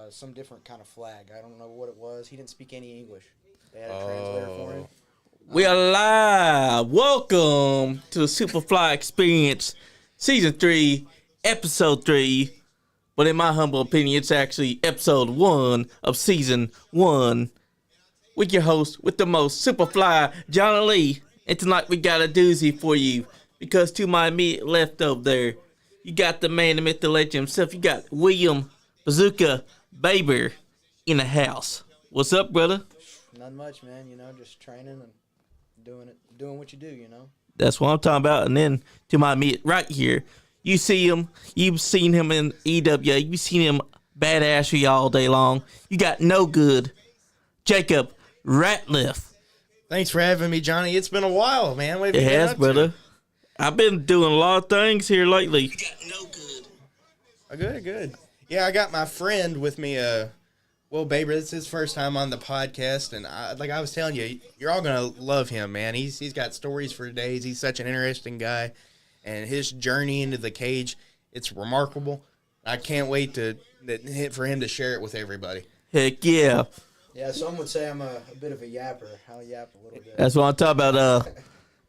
some different kind of flag. I don't know what it was. He didn't speak any English. They had a translator for him. We are live. Welcome to the Superfly Experience, Season 3, Episode 3. But in my humble opinion, it's actually Episode 1 of Season 1. With your host, with the most, Superfly, Johnny Lee. And tonight we got a doozy for you. Because to my immediate left over there, you got the man, the myth, the legend himself. You got William Bazooka Baber in the house. What's up, brother? Not much, man. Just training and doing what you do. That's what I'm talking about. And then to my immediate right here, you see him. You've seen him in EWA. You've seen him badassery all day long. You got no good Jacob Ratliff. Thanks for having me, Johnny. It's been a while, man. What have It you been has, up brother. to? I've been doing a lot of things here lately. You got no good. Good. Yeah, I got my friend with me, Will Baber. It's his first time on the podcast, and like I was telling you, you're all gonna love him, man. He's got stories for days. He's such an interesting guy, and his journey into the cage, it's remarkable. I can't wait for him to share it with everybody. Heck yeah. Yeah, some would say I'm a bit of a yapper. I'll yap a little bit. That's what I'm talking about.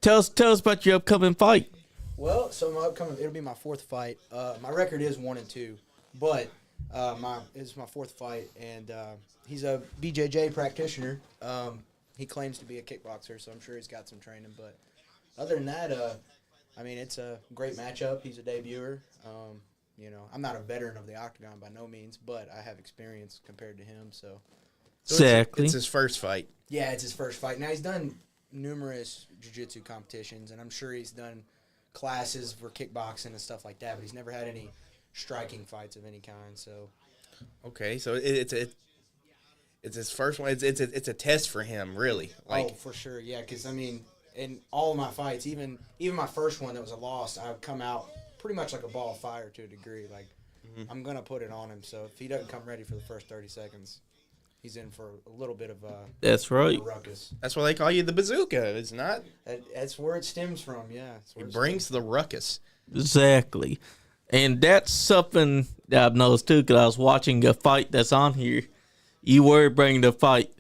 Tell us about your upcoming fight. Well, so it'll be my fourth fight. My record is 1-2, but it's my fourth fight, and he's a BJJ practitioner. He claims to be a kickboxer, so I'm sure he's got some training. But other than that, it's a great matchup. He's a debuter. I'm not a veteran of the octagon by no means, but I have experience compared to him. So Exactly. It's his first fight. yeah, it's his first fight. Now he's done numerous jiu-jitsu competitions, and I'm sure he's done classes for kickboxing and stuff like that, but he's never had any striking fights of any kind. So Okay, so it's his first one. It's a test for him, really. for sure, yeah. Because in all of my fights, even my first one that was a loss, I've come out pretty much like a ball of fire to a degree. Like I'm gonna put it on him. So if he doesn't come ready for the first 30 seconds, he's in for a little bit of That's right. a ruckus. That's why they call you the Bazooka. It's not. That's where it stems from. Yeah, It brings the ruckus. Exactly. And that's something that I've noticed too, because I was watching a fight that's on here. You were bringing the fight,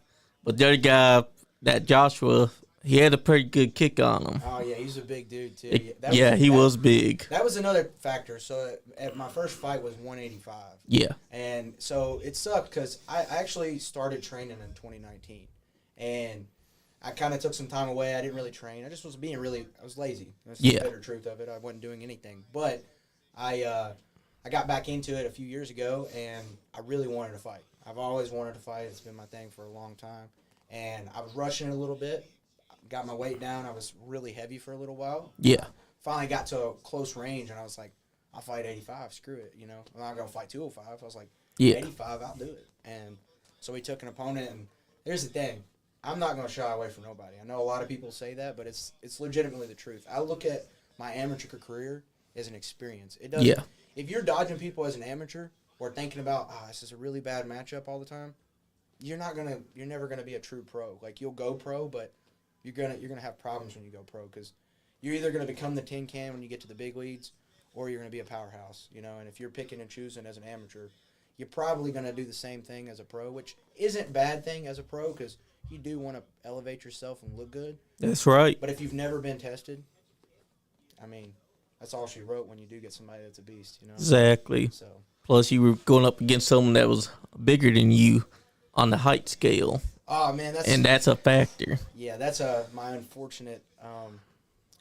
but the other guy, that Joshua, he had a pretty good kick on him. Oh yeah, he's a big dude too. He was big. That was another factor. So at my first fight was 185. Yeah. And so it sucked because I actually started training in 2019. And I kind of took some time away. I didn't really train. I just was I was lazy. That's the bitter truth of it. I wasn't doing anything. But I got back into it a few years ago, and I really wanted to fight. I've always wanted to fight. It's been my thing for a long time. And I was rushing it a little bit. Got my weight down. I was really heavy for a little while. Yeah. Finally got to a close range, and I was like, I'll fight 85. Screw it, I'm not going to fight 205. I was like, 85, I'll do it. And so we took an opponent, and here's the thing. I'm not going to shy away from nobody. I know a lot of people say that, but it's legitimately the truth. I look at my amateur career as an experience. It doesn't. Yeah. If you're dodging people as an amateur or thinking about, this is a really bad matchup all the time, you're never gonna be a true pro. Like you'll go pro, but you're gonna have problems when you go pro because you're either gonna become the tin can when you get to the big leagues, or you're gonna be a powerhouse. And if you're picking and choosing as an amateur, you're probably gonna do the same thing as a pro, which isn't a bad thing as a pro because you do want to elevate yourself and look good. That's right. But if you've never been tested, that's all she wrote when you do get somebody that's a beast, Exactly. So Plus, you were going up against someone that was bigger than you on the height scale. oh man, That's a factor. yeah, that's my unfortunate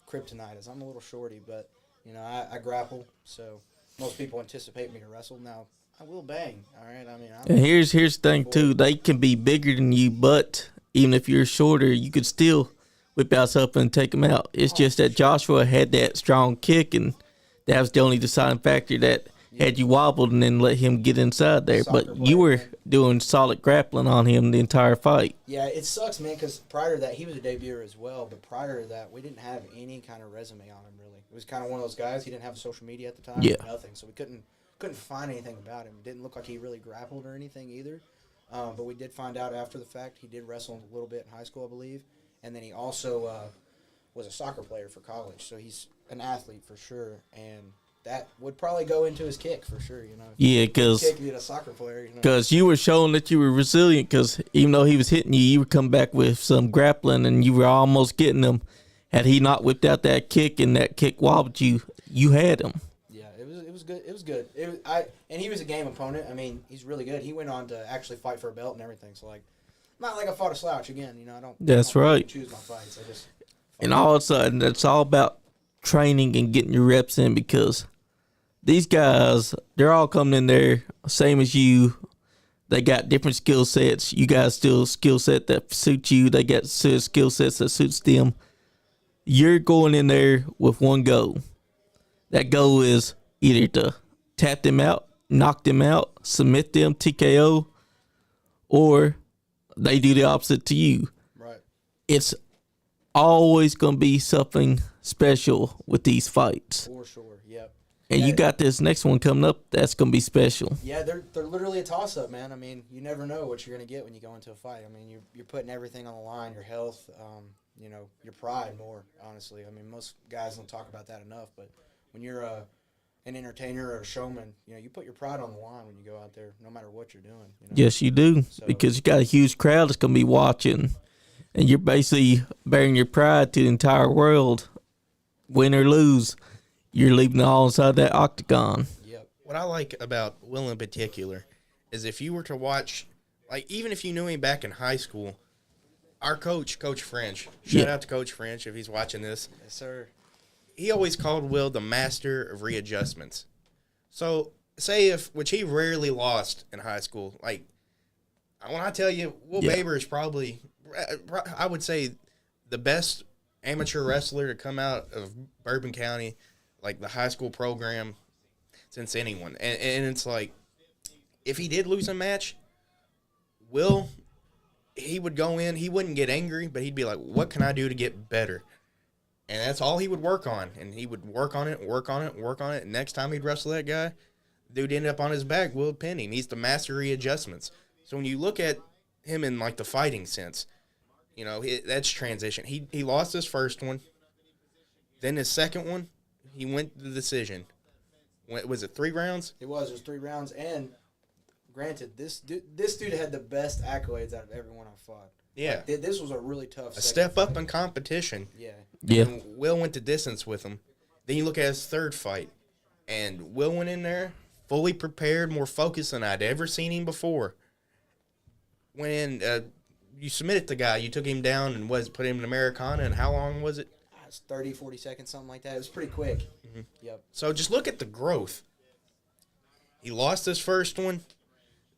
kryptonite. Is I'm a little shorty, but I grapple, so most people anticipate me to wrestle. Now I will bang. All right, And here's the thing too. They can be bigger than you, but even if you're shorter, you could still whip out something and take them out. It's just that Joshua had that strong kick, and that was the only deciding factor that had you wobbled and then let him get inside there. Soccer But player, you were man. doing solid grappling on him the entire fight. Yeah, it sucks, man, because prior to that, he was a debuter as well, but prior to that, we didn't have any kind of resume on him, really. It was kind of one of those guys, he didn't have social media at the time, Yeah. nothing, so we couldn't find anything about him. It didn't look like he really grappled or anything either, but we did find out after the fact he did wrestle a little bit in high school, I believe, and then he also was a soccer player for college, so he's an athlete for sure, and that would probably go into his kick for sure. You know. Yeah, because Kick being a soccer player. You know? you were showing that you were resilient. Because even though he was hitting you, you would come back with some grappling, and you were almost getting him. Had he not whipped out that kick and that kick wobbled you, you had him. Yeah, it was good. It was good. And he was a game opponent. I mean, he's really good. He went on to actually fight for a belt and everything. So like, not like I fought a slouch again. You know, I don't. That's I don't right. Choose my fights. I just. And all of a sudden, it's all about training and getting your reps in, because these guys, they're all coming in there same as you. They got different skill sets. You guys still skill set that suits you. They got skill sets that suits them. You're going in there with one goal. That goal is either to tap them out, knock them out, submit them, TKO, or they do the opposite to you. Right. It's always going to be something special with these fights. For sure. Yep. And Yeah. you got this next one coming up. That's going to be special. Yeah, they're literally a toss up, man. I mean, you never know what you're gonna get when you go into a fight. I mean, you're putting everything on the line, your health, you know, your pride more. Honestly, I mean, most guys don't talk about that enough, but when you're an entertainer or a showman, you know, you put your pride on the line when you go out there, no matter what you're doing. You know? Yes, you do. So- Because you got a huge crowd that's going to be watching. And you're basically bearing your pride to the entire world. Win or lose, you're leaving it all inside that octagon. Yep. What I like about Will in particular is if you were to watch, like, even if you knew him back in high school, our coach, Coach French, shout out to Coach French if he's watching this. Yes, sir. He always called Will the master of readjustments. So, which he rarely lost in high school. Like, when I tell you, Will Baber is probably, I would say, the best amateur wrestler to come out of Bourbon County, like the high school program, since anyone. And it's like, if he did lose a match, Will, he would go in, he wouldn't get angry, but he'd be like, what can I do to get better? And that's all he would work on. And he would work on it, work on it, work on it. And next time he'd wrestle that guy, dude ended up on his back, Will pin him. He's the master of readjustments. So when you look at him in like the fighting sense, you know, that's transition. He lost his first one. Then his second one, he went to the decision. Was it 3 rounds? It was 3 rounds, and granted, this dude had the best accolades out of everyone I fought. Yeah. Like, this was a really tough. A step up in competition. Yeah. Yeah. And Will went to distance with him. Then you look at his third fight, and Will went in there fully prepared, more focused than I'd ever seen him before. When you submitted the guy, you took him down and put him in Americana, and how long was it? It was 30, 40 seconds, something like that. It was pretty quick. Mm-hmm. Yep. So just look at the growth. He lost his first one,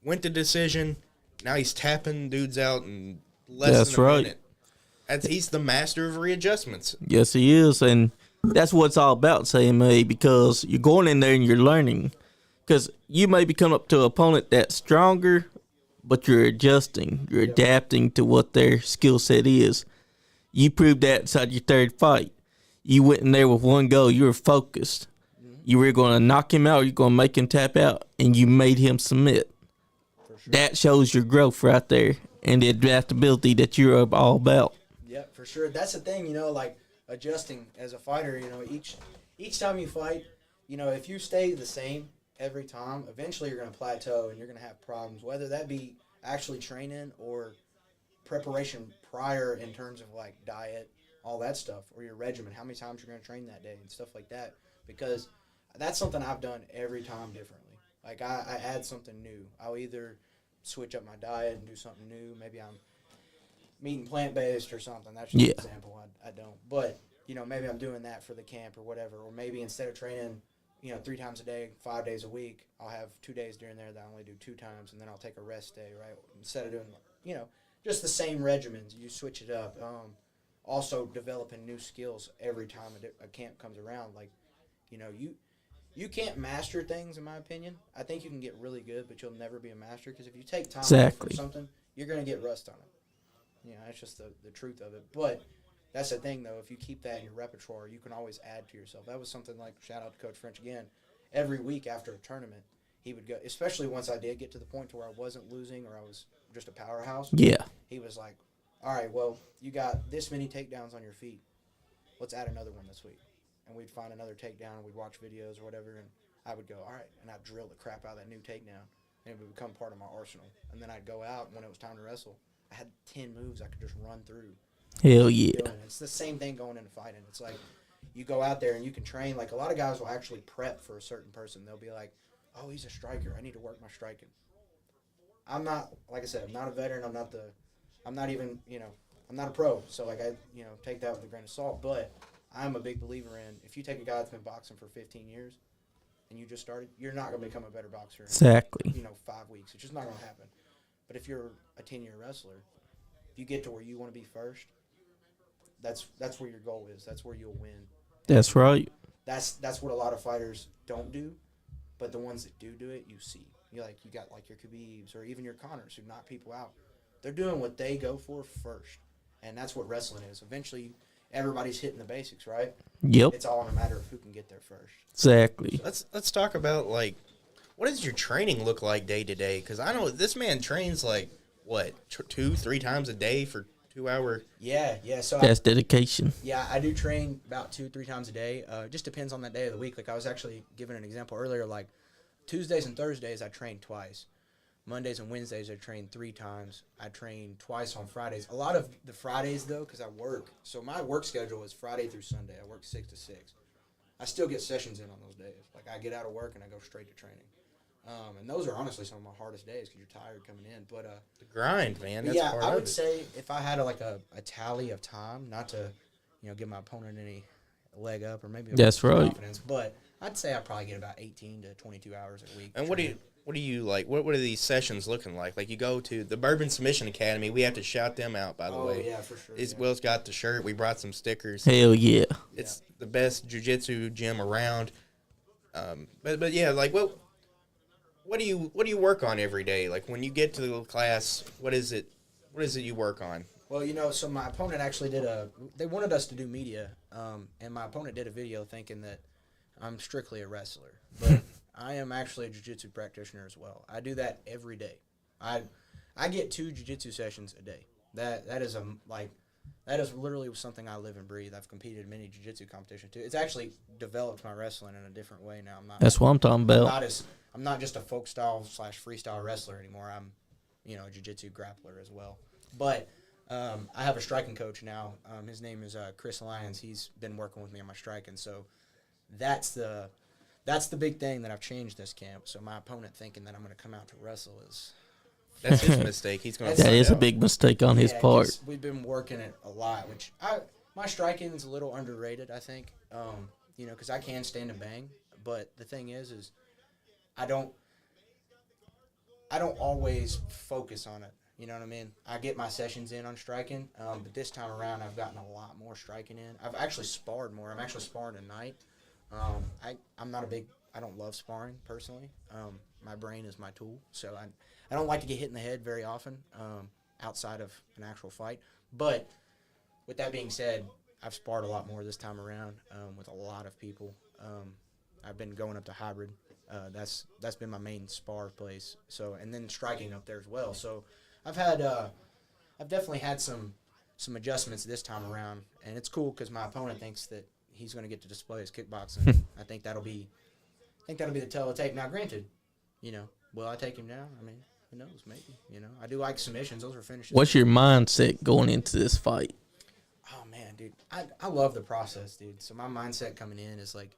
went to decision. Now he's tapping dudes out in less than a minute. He's the master of readjustments. Yes, he is. And that's what it's all about, CMA, because you're going in there and you're learning. Because you may be coming up to an opponent that's stronger, but you're adjusting. You're adapting to what their skill set is. You proved that inside your third fight. You went in there with one goal. You were focused. You were going to knock him out. You're going to make him tap out, and you made him submit. For sure. That shows your growth right there and the adaptability that you're all about. Yeah, for sure. That's the thing, you know, like adjusting as a fighter. You know, each time you fight, you know, if you stay the same every time, eventually you're going to plateau and you're going to have problems, whether that be actually training or preparation prior in terms of like diet, all that stuff, or your regimen, how many times you're going to train that day and stuff like that, because that's something I've done every time differently. Like I add something new. I'll either switch up my diet and do something new. Maybe I'm eating plant-based or something. That's just an example. I don't. But, you know, maybe I'm doing that for the camp or whatever. Or maybe instead of training, you know, 3 times a day, 5 days a week, I'll have 2 days during there that I only do 2 times, and then I'll take a rest day, right? Instead of doing, you know, just the same regimens, you switch it up. Also developing new skills every time a camp comes around. Like, you know, you can't master things, in my opinion. I think you can get really good, but you'll never be a master, because if you take time off for something, you're going to get rust on it. You know, that's just the truth of it. But that's the thing, though. If you keep that in your repertoire, you can always add to yourself. That was something like, shout out to Coach French again, every week after a tournament, he would go, especially once I did get to the point to where I wasn't losing or I was just a powerhouse. Yeah. He was like, all right, well, you got this many takedowns on your feet. Let's add another one this week. and we'd find another takedown, and we'd watch videos or whatever, and I would go, all right, and I'd drill the crap out of that new takedown, and it would become part of my arsenal. And then I'd go out, and when it was time to wrestle, I had 10 moves I could just run through. Hell yeah. It's the same thing going into fighting. It's like you go out there and you can train. Like a lot of guys will actually prep for a certain person. They'll be like, oh, he's a striker. I need to work my striking. I'm not, like I said, I'm not a veteran. I'm not even, I'm not a pro. So like take that with a grain of salt. But I'm a big believer in if you take a guy that's been boxing for 15 years and you just started, you're not going to become a better boxer in, Exactly. 5 weeks. It's just not going to happen. But if you're a 10-year wrestler, if you get to where you want to be first, that's where your goal is. That's where you'll win. That's right. That's what a lot of fighters don't do, but the ones that do it, you see. You got like your Khabibs or even your Connors who knock people out. They're doing what they go for first, and that's what wrestling is. Eventually, everybody's hitting the basics, right? Yep. It's all in a matter of who can get there first. Exactly. Let's talk about like what does your training look like day to day? Because I know this man trains like what 2-3 times a day for 2 hour. Yeah. So That's dedication. I do train about 2-3 times a day. Just depends on that day of the week. Like I was actually giving an example earlier. Like Tuesdays and Thursdays, I train twice. Mondays and Wednesdays, I train 3 times. I train twice on Fridays. A lot of the Fridays, though, because I work. So my work schedule is Friday through Sunday. I work 6 to 6. I still get sessions in on those days. Like I get out of work and I go straight to training. And those are honestly some of my hardest days because you're tired coming in. But the grind, man. That's part I of would it. say if I had a tally of time, not to give my opponent any leg up or maybe That's right. confidence, but I'd say I probably get about 18 to 22 hours a week. And what do you like? What are these sessions looking like? Like you go to the Bourbon Submission Academy. We have to shout them out, by the way. Oh yeah, for sure. Will's got the shirt. We brought some stickers. Hell yeah. It's the best jiu-jitsu gym around. But yeah, like what do you work on every day? Like when you get to the class, what is it you work on? Well, so my opponent actually they wanted us to do media, and my opponent did a video thinking that I'm strictly a wrestler, but I am actually a jiu-jitsu practitioner as well. I do that every day. I get 2 jiu-jitsu sessions a day. That is literally something I live and breathe. I've competed in many jiu-jitsu competitions too. It's actually developed my wrestling in a different way now. That's what I'm talking about. I'm not just a folk style / freestyle wrestler anymore. I'm, a jiu-jitsu grappler as well. But I have a striking coach now. His name is Chris Lyons. He's been working with me on my striking. So that's the big thing that I've changed this camp. So my opponent thinking that I'm going to come out to wrestle is... That's his mistake. He's going to That is a big mistake on his part. We've been working it a lot, which my striking is a little underrated, I think. Because I can stand and bang. But the thing is I don't always focus on it. You know what I mean? I get my sessions in on striking, but this time around I've gotten a lot more striking in. I've actually sparred more. I'm actually sparring tonight. I don't love sparring personally. My brain is my tool, so I don't like to get hit in the head very often outside of an actual fight. But with that being said, I've sparred a lot more this time around with a lot of people. I've been going up to hybrid. That's been my main spar place. So, and then striking up there as well. So I've definitely had some adjustments this time around, and it's cool because my opponent thinks that he's going to get to display his kickboxing. I think that'll be the tell of the tape. Now, granted, will I take him down? I mean, who knows? Maybe. I do like submissions. Those are finishes. What's your mindset going into this fight? Oh man, dude, I love the process, dude. So my mindset coming in is like,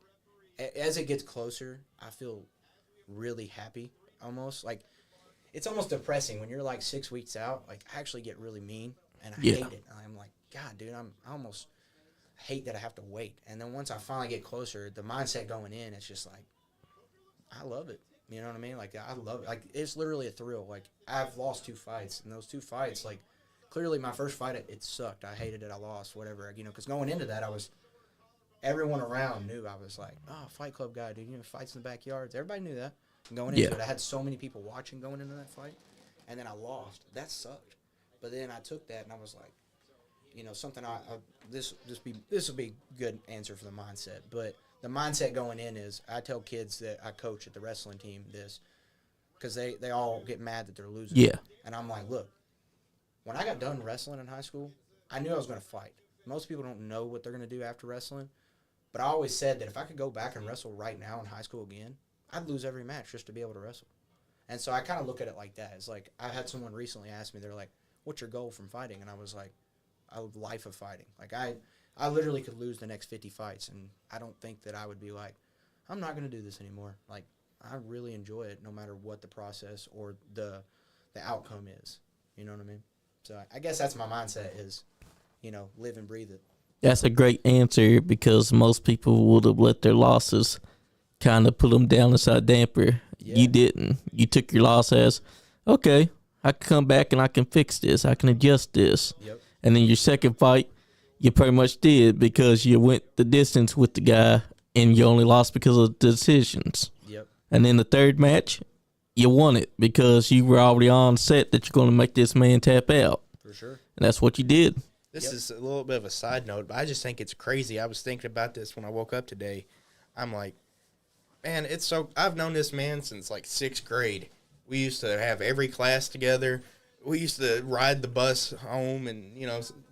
as it gets closer, I feel really happy. Almost like it's almost depressing when you're like 6 weeks out. Like I actually get really mean, and I hate it. I'm like, God, dude, I almost hate that I have to wait. And then once I finally get closer, the mindset going in, it's just like, I love it. You know what I mean? Like I love it. Like it's literally a thrill. Like I've lost 2 fights, and those 2 fights, like clearly my first fight, it sucked. I hated it. I lost, whatever. Because going into that, everyone around knew I was like, oh, Fight Club guy, dude. Fights in the backyards. Everybody knew that. And going into it, I had so many people watching going into that fight, and then I lost. That sucked. But then I took that, and I was like, something. This will be a good answer for the mindset. But the mindset going in is, I tell kids that I coach at the wrestling team this, because they all get mad that they're losing. Yeah. And I'm like, look, when I got done wrestling in high school, I knew I was going to fight. Most people don't know what they're going to do after wrestling, But I always said that if I could go back and wrestle right now in high school again, I'd lose every match just to be able to wrestle. And so I kind of look at it like that. It's like I had someone recently ask me, they're like, what's your goal from fighting? And I was like, a life of fighting. Like I literally could lose the next 50 fights, and I don't think that I would be like, I'm not going to do this anymore. Like, I really enjoy it no matter what the process or the outcome is. You know what I mean? So I guess that's my mindset is, live and breathe it. That's a great answer because most people would have let their losses kind of put them down inside damper. Yeah. You didn't. You took your loss as, okay, I can come back and I can fix this. I can adjust this. Yep. And then your second fight, you pretty much did because you went the distance with the guy and you only lost because of the decisions. Yep. And then the third match, you won it because you were already on set that you're going to make this man tap out. For sure. And that's what you did. This is a little bit of a side note, but I just think it's crazy. I was thinking about this when I woke up today. I'm like, man, I've known this man since like 6th grade. We used to have every class together. We used to ride the bus home and,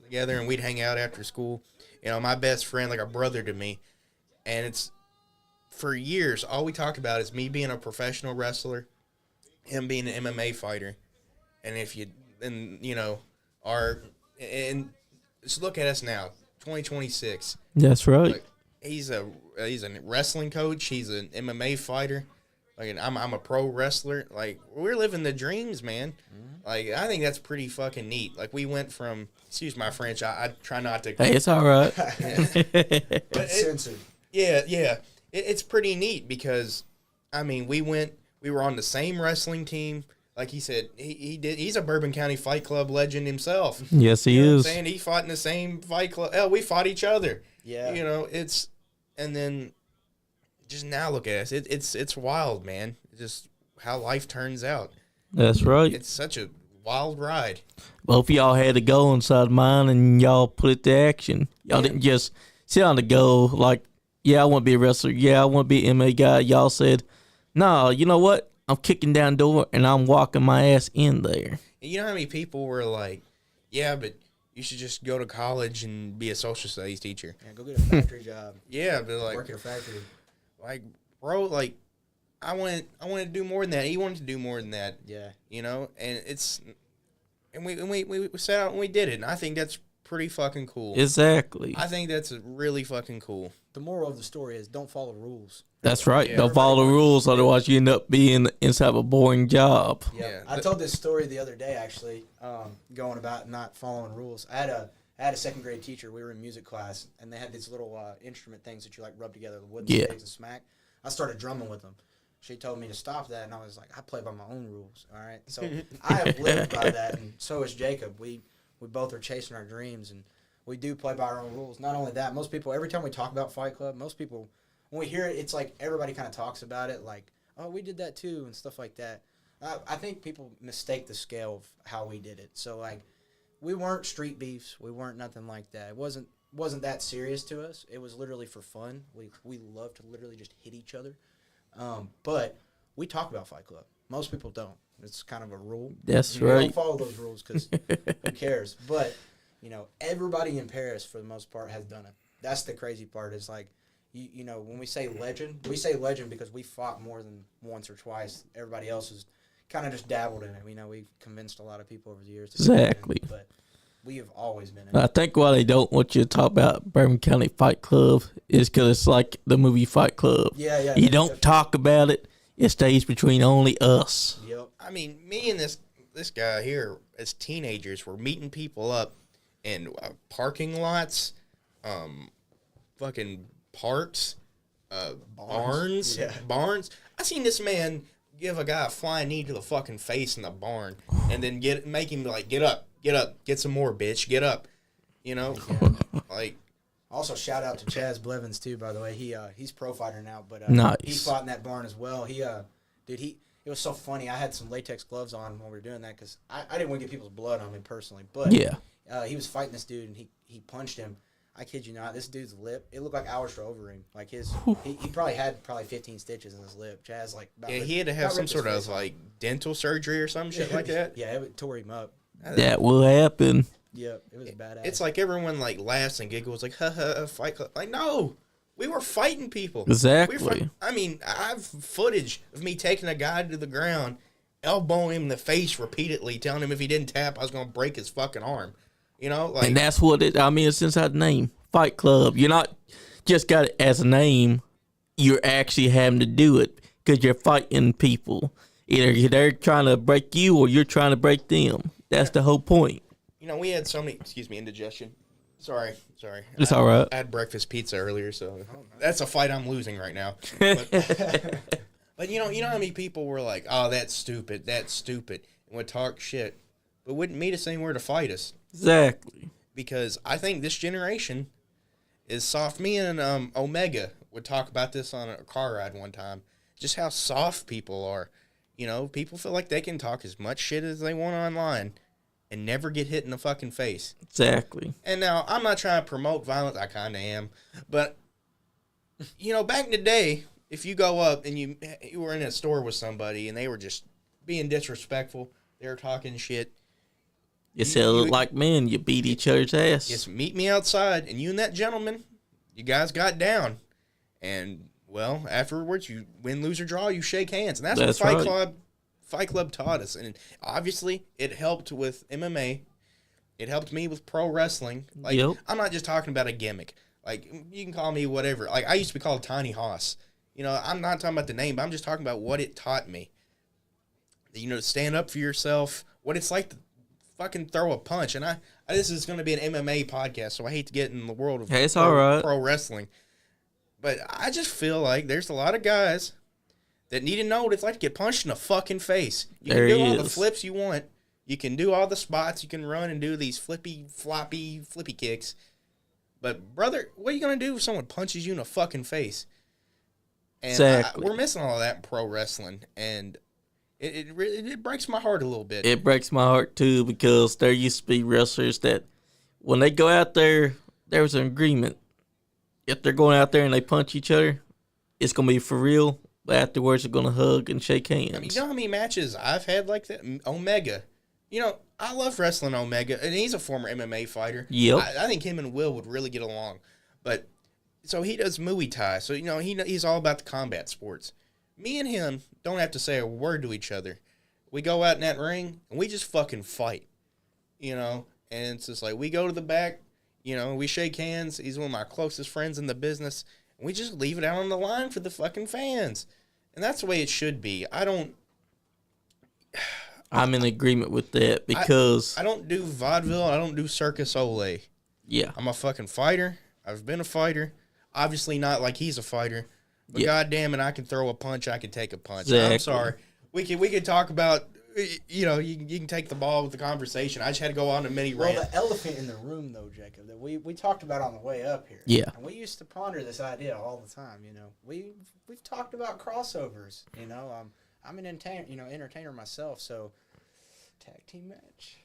together, and we'd hang out after school. My best friend, like a brother to me. And it's, for years, all we talk about is me being a professional wrestler, him being an MMA fighter. And just look at us now, 2026. That's right. Like, he's a wrestling coach. He's an MMA fighter. Like, I'm a pro wrestler. Like, we're living the dreams, man. Mm-hmm. Like, I think that's pretty fucking neat. Like, we went from, excuse my French, I try not to. Hey, it's all right. But censored. Yeah. It's pretty neat because, we were on the same wrestling team. Like he said, he's a Bourbon County Fight Club legend himself. Yes, he you know is. What I'm saying? He fought in the same fight club. Hell, we fought each other. Yeah. And then just now look at us. It's wild, man. Just how life turns out. That's right. It's such a wild ride. Both of y'all had to go inside mine and y'all put it to action. Y'all didn't just sit on the go like, yeah, I want to be a wrestler. Yeah, I want to be an MMA guy. Y'all said, no, you know what? I'm kicking down the door and I'm walking my ass in there. You know how many people were like, yeah, but you should just go to college and be a social studies teacher. Yeah, go get a factory job. Yeah, but like, work at a factory. Like, bro, like, I wanted to do more than that. He wanted to do more than that. Yeah. And we set out and we did it. And I think that's pretty fucking cool. Exactly. I think that's really fucking cool. The moral of the story is don't follow rules. That's right. Yeah. Don't follow the rules, otherwise you end up being inside of a boring job. Yeah. I told this story the other day, actually, going about not following rules. I had a second grade teacher. We were in music class, and they had these little instrument things that you like rub together, the wooden sticks and smack. I started drumming with them. She told me to stop that, and I was like, I play by my own rules, all right? So I have lived by that, and so is Jacob. We both are chasing our dreams, and we do play by our own rules. Not only that, most people, every time we talk about Fight Club, most people, when we hear it, it's like everybody kind of talks about it like, oh, we did that too, and stuff like that. I think people mistake the scale of how we did it. So, like, we weren't street beefs. We weren't nothing like that. It wasn't that serious to us. It was literally for fun. We love to literally just hit each other. But we talk about Fight Club. Most people don't. It's kind of a rule. That's you right. Don't follow those rules because who cares? But, everybody in Paris, for the most part, has done it. That's the crazy part is, like, when we say legend because we fought more than once or twice. Everybody else has kind of just dabbled in it. We've convinced a lot of people over the years. Exactly. But we have always been in I it. think why they don't want you to talk about Bourbon County Fight Club is because it's like the movie Fight Club. Yeah. You don't talk about it. It stays between only us. Yep. Me and this guy here, as teenagers, were meeting people up in parking lots, fucking parks, barns. I seen this man give a guy a flying knee to the fucking face in the barn, and then make him like get up, get some more, bitch, get up. Like. Also, shout out to Chaz Blevins too. By the way, he's pro fighter now, but nice. He fought in that barn as well. It was so funny. I had some latex gloves on when we were doing that because I didn't want to get people's blood on me personally. But he was fighting this dude and he punched him. I kid you not, this dude's lip, it looked like ours were over him. Like he probably had 15 stitches in his lip. Chaz he had to have some sort of like dental surgery or some shit like that. Yeah, it tore him up. That will happen. Yeah, it was badass. It's like everyone like laughs and giggles like, ha ha, Fight Club. Like, no, We were fighting people. Exactly. I mean, I have footage of me taking a guy to the ground, elbowing him in the face repeatedly, telling him if he didn't tap, I was going to break his fucking arm. You know? Like, And that's what it's inside the name. Fight Club. You're not just got it as a name. You're actually having to do it because you're fighting people. Either they're trying to break you or you're trying to break them. That's the whole point. You know, we had so many, indigestion. Sorry. It's all right. I had breakfast pizza earlier, so that's a fight I'm losing right now. But you know how many people were like, "Oh, that's stupid," and would talk shit, but wouldn't meet us anywhere to fight us. Exactly. Because I think this generation is soft. Me and Omega would talk about this on a car ride one time. Just how soft people are. You know, people feel like they can talk as much shit as they want online and never get hit in the fucking face. Exactly. And now, I'm not trying to promote violence. I kind of am. But, you know, back in the day, if you go up and you were in a store with somebody and they were just being disrespectful, they were talking shit. You look like men. You beat each other's ass. Just meet me outside, and you and that gentleman, you guys got down. And, well, afterwards, you win, lose, or draw, you shake hands. And that's what Fight Club taught us. And obviously, it helped with MMA. It helped me with pro wrestling. Like, Yep. I'm not just talking about a gimmick. Like, you can call me whatever. Like, I used to be called Tiny Hoss. You know, I'm not talking about the name, but I'm just talking about what it taught me. You know, to stand up for yourself, what it's like to fucking throw a punch. And this is going to be an MMA podcast, so I hate to get in the world of It's all right. pro wrestling. But I just feel like there's a lot of guys that need to know what it's like to get punched in the fucking face. You can do all the flips you want. You can do all the spots. You can run and do these flippy kicks. But, brother, what are you going to do if someone punches you in the fucking face? And Exactly. We're missing all of that in pro wrestling. And it breaks my heart a little bit. It breaks my heart, too, because there used to be wrestlers that when they go out there, there was an agreement. If they're going out there and they punch each other, it's going to be for real. But afterwards, they're going to hug and shake hands. I mean, you know how many matches I've had like that? Omega. You know, I love wrestling Omega, and he's a former MMA fighter. Yep. I think him and Will would really get along. But, so he does Muay Thai. So, you know, he's all about the combat sports. Me and him don't have to say a word to each other. We go out in that ring, and we just fucking fight. You know? And it's just like, we go to the back, you know, we shake hands. He's one of my closest friends in the business. And we just leave it out on the line for the fucking fans. And that's the way it should be. I'm in agreement with that because I don't do vaudeville. I don't do Circus Olay. Yeah. I'm a fucking fighter. I've been a fighter. Obviously not like he's a fighter. But goddamn it, I can throw a punch. I can take a punch. Exactly. I'm sorry. We could talk about, you know, you can take the ball with the conversation. I just had to go on a mini rant. Well, the elephant in the room, though, Jacob, that we talked about on the way up here. Yeah. And we used to ponder this idea all the time, you know. We've talked about crossovers, you know. I'm an entertainer myself, so tag team match.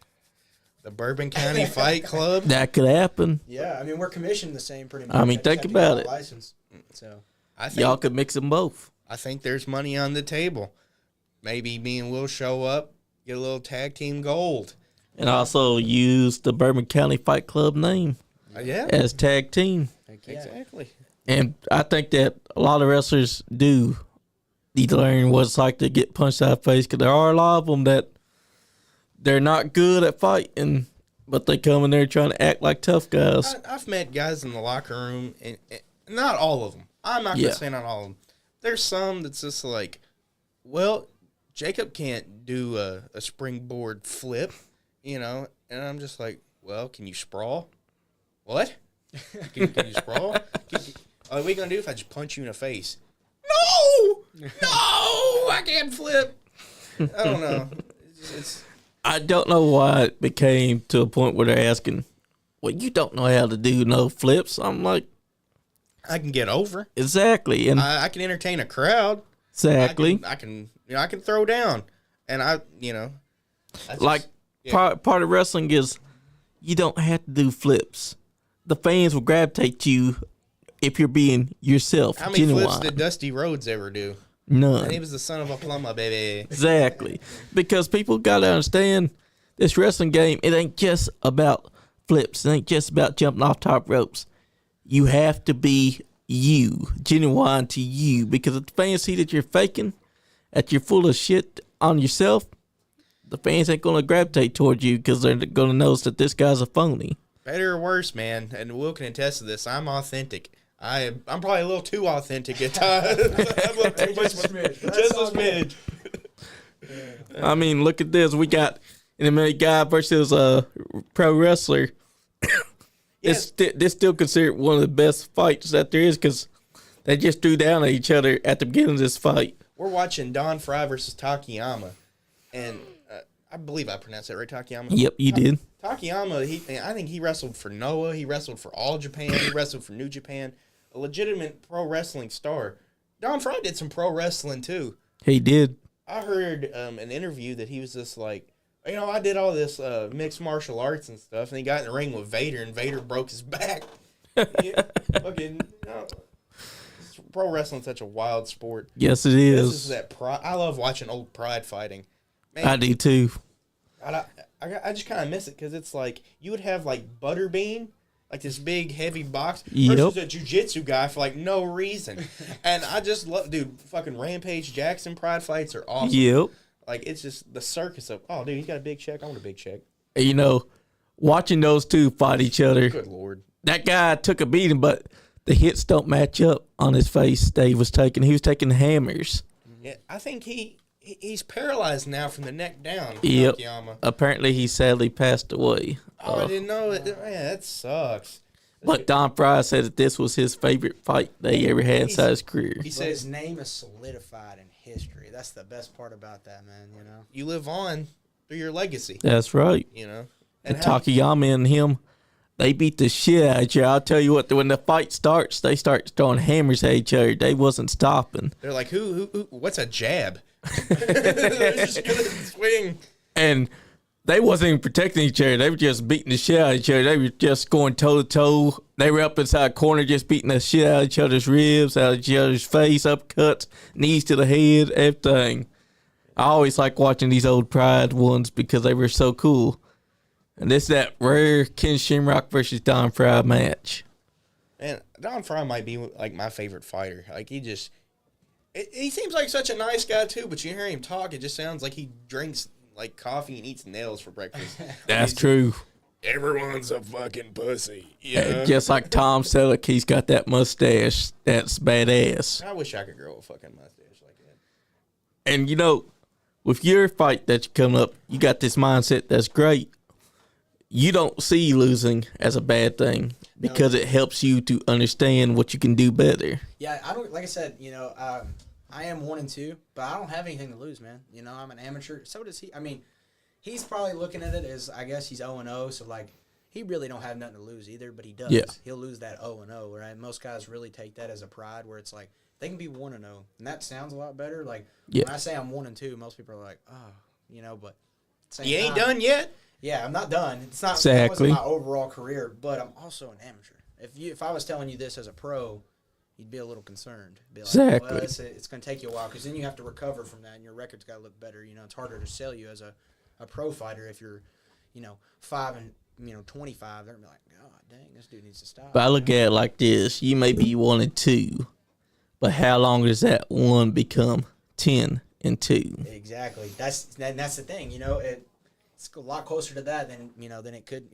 The Bourbon County Fight Club. That could happen. Yeah, I mean, we're commissioned the same pretty much. I mean, just think have to get about our it. License, so. I think, Y'all could mix them both. I think there's money on the table. Maybe me and Will show up, get a little tag team gold. And also use the Bourbon County Fight Club name Yeah. as tag team. Exactly. And I think that a lot of wrestlers do need to learn what it's like to get punched out of the face because there are a lot of them that they're not good at fighting, but they come in there trying to act like tough guys. I've met guys in the locker room, and not all of them. I'm not going to say not all of them. There's some that's just like, well, Jacob can't do a springboard flip, you know, and I'm just like, well, can you sprawl? What? Can you sprawl? What are we going to do if I just punch you in the face? No! I can't flip. I don't know. I don't know why it became to a point where they're asking, well, you don't know how to do no flips. I'm like, I can get over. Exactly. And I can entertain a crowd. Exactly. I can throw down. And part of wrestling is you don't have to do flips. The fans will gravitate to you if you're being yourself. How many flips did Dusty Rhodes ever do? None. And he was the son of a plumber, baby. Exactly. Because people got to understand this wrestling game, it ain't just about flips. It ain't just about jumping off top ropes. You have to be you, genuine to you, because if the fans see that you're faking, that you're full of shit on yourself, the fans ain't gonna gravitate towards you because they're gonna notice that this guy's a phony. Better or worse, man, and Will can attest to this. I'm authentic. I'm probably a little too authentic at times. I'm a little too much, just a smidge. I mean, look at this. We got an MMA guy versus a pro wrestler. This still considered one of the best fights that there is because they just threw down at each other at the beginning of this fight. We're watching Don Fry versus Takayama, and I believe I pronounced that right, Takayama. Yep, you did. Takayama, I think he wrestled for Noah. He wrestled for All Japan. He wrestled for New Japan. A legitimate pro wrestling star. Don Fry did some pro wrestling too. He did. I heard an interview that he was just like, I did all this mixed martial arts and stuff, and he got in the ring with Vader, and Vader broke his back. Pro wrestling's such a wild sport. Yes, it is. This is that pride. I love watching old pride fighting. Man, I do too. I just kind of miss it because it's like you would have like Butterbean, like this big heavy box, Yep. versus a jiu-jitsu guy for like no reason. And I just love, dude, fucking Rampage Jackson pride fights are awesome. Yep. Like it's just the circus of, oh, dude, you got a big check. I want a big check. Watching those two fight each other. Good Lord. That guy took a beating, but the hits don't match up on his face that he was taking. He was taking hammers. Yeah, I think he's paralyzed now from the neck down. Yep. Takayama. Apparently, he sadly passed away. Oh, I didn't know it. Man, that sucks. But Don Fry said that this was his favorite fight that he ever had inside his career. He But said his name is solidified in history. That's the best part about that, man. you live on through your legacy. That's right. And Takayama and him, they beat the shit out of each other. I'll tell you what, when the fight starts, they start throwing hammers at each other. They wasn't stopping. they're like, who what's a jab? They're just gonna swing. And they wasn't even protecting each other. They were just beating the shit out of each other. They were just going toe to toe. They were up inside a corner just beating the shit out of each other's ribs, out of each other's face, upcuts, knees to the head, everything. I always like watching these old Pride ones because they were so cool. And this is that rare Ken Shamrock versus Don Fry match. Man, Don Fry might be like my favorite fighter. Like he seems like such a nice guy too, but you hear him talk, it just sounds like he drinks like coffee and eats nails for breakfast. That's true. Everyone's a fucking pussy. Yeah. Just like Tom Selleck, he's got that mustache that's badass. I wish I could grow a fucking mustache like that. And with your fight that's coming up, you got this mindset that's great. You don't see losing as a bad thing because it helps you to understand what you can do better. Yeah, I don't. Like I said, I am 1-2, but I don't have anything to lose, man. I'm an amateur. So does he. I mean, he's probably looking at it as, I guess he's 0-0, so like he really don't have nothing to lose either, but he does. Yeah. He'll lose that 0-0, right? Most guys really take that as a pride, where it's like they can be 1-0, and that sounds a lot better. Like when I say I'm 1-2, most people are like, oh, but You ain't done yet. Yeah, I'm not done. It's not exactly. That wasn't my overall career, but I'm also an amateur. If I was telling you this as a pro, you'd be a little concerned. Be like, exactly. Well, it's going to take you a while because then you have to recover from that, and your record's got to look better. It's harder to sell you as a pro fighter if you're, 5 and 25. They're gonna be like, God dang, this dude needs to stop. But I look at it like this: you may be 1-2, but how long does that 1 become 10-2? Exactly. That's the thing. It's a lot closer to that than it could.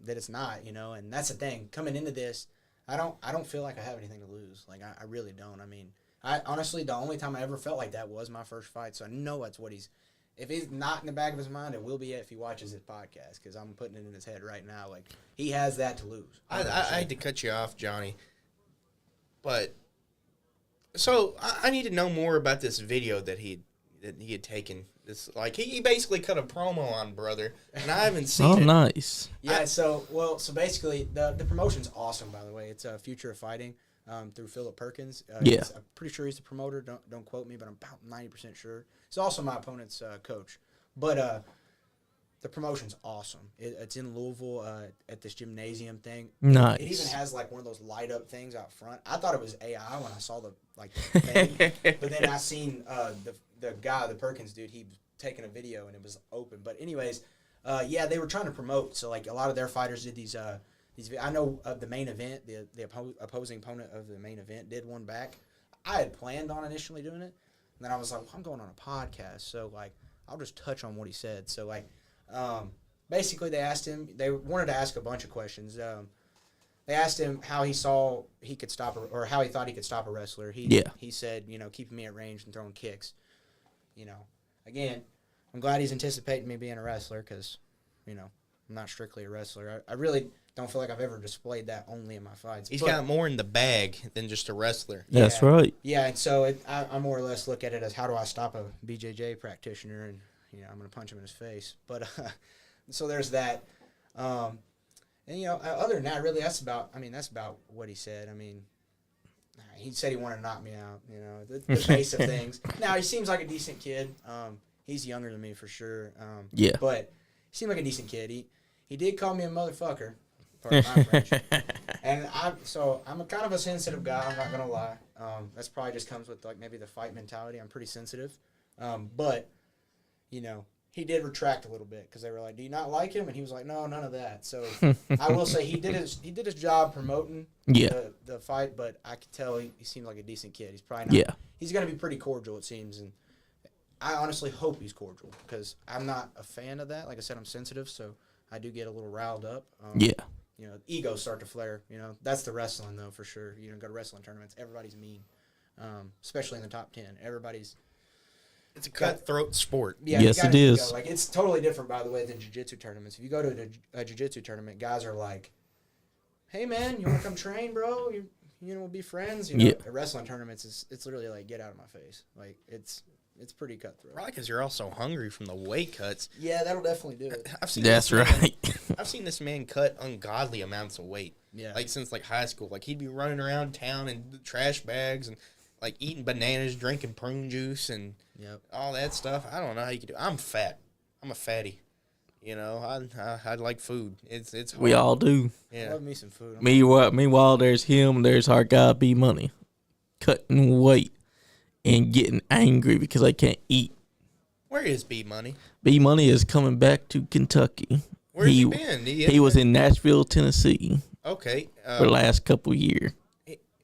That it's not. And that's the thing. Coming into this, I don't feel like I have anything to lose. Like I really don't. I mean, I honestly, the only time I ever felt like that was my first fight. So I know that's what he's. If he's not in the back of his mind, it will be if he watches his podcast, because I'm putting it in his head right now. Like he has that to lose. I hate to cut you off, Johnny, but so I need to know more about this video that he had taken. This like he basically cut a promo on brother, and I haven't seen it. Oh, nice. Yeah. So basically, the promotion's awesome. By the way, it's Future of Fighting through Philip Perkins. Yeah. I'm pretty sure he's the promoter. Don't quote me, but I'm about 90% sure. He's also my opponent's coach. But the promotion's awesome. It's in Louisville at this gymnasium thing. Nice. It even has like one of those light up things out front. I thought it was AI when I saw the thing, but then I seen the guy, the Perkins dude, he was taking a video and it was open. But anyways, they were trying to promote. So like a lot of their fighters did these I know the main event, the opposing opponent of the main event did one back. I had planned on initially doing it, and then I was like, well, I'm going on a podcast, so like I'll just touch on what he said. So like, basically they wanted to ask a bunch of questions. They asked him how he saw he could stop or how he thought he could stop a wrestler. He said, keeping me at range and throwing kicks. Again, I'm glad he's anticipating me being a wrestler because, I'm not strictly a wrestler. I really don't feel like I've ever displayed that only in my fights. He's got more in the bag than just a wrestler. That's right. Yeah, and so I more or less look at it as how do I stop a BJJ practitioner, and I'm going to punch him in his face. But so there's that. And other than that, really, that's about what he said. I mean, he said he wanted to knock me out. The base of things. Now he seems like a decent kid. He's younger than me for sure. Yeah. But he seemed like a decent kid. He did call me a motherfucker. Pardon my French. And I'm a kind of a sensitive guy. I'm not gonna lie. That's probably just comes with like maybe the fight mentality. I'm pretty sensitive. But he did retract a little bit because they were like, "Do you not like him?" And he was like, "No, none of that." So I will say he did his job promoting the fight, but I could tell he seemed like a decent kid. He's probably not. Yeah. He's gonna be pretty cordial, it seems, and I honestly hope he's cordial because I'm not a fan of that. Like I said, I'm sensitive, so I do get a little riled up. Egos start to flare. That's the wrestling though for sure. Go to wrestling tournaments, everybody's mean, especially in the top 10. It's a cutthroat sport. Yeah, yes, it is. Like it's totally different, by the way, than jiu-jitsu tournaments. If you go to a jiu-jitsu tournament, guys are like, "Hey, man, you want to come train, bro? We'll be friends." At wrestling tournaments, it's literally like, "Get out of my face!" Like it's pretty cutthroat. Probably because you're also hungry from the weight cuts. Yeah, that'll definitely do it. That's right. I've seen this man cut ungodly amounts of weight. Yeah, like since like high school. Like he'd be running around town in trash bags and like eating bananas, drinking prune juice, and all that stuff. I don't know how you could do. I'm fat. I'm a fatty. I like food. It's hard. We all do. Yeah, I love me some food. Meanwhile, there's him. There's our guy B Money, cutting weight and getting angry because I can't eat. Where is B Money? B Money is coming back to Kentucky. Where's he been? He was in Nashville, Tennessee. Okay. For the last couple years.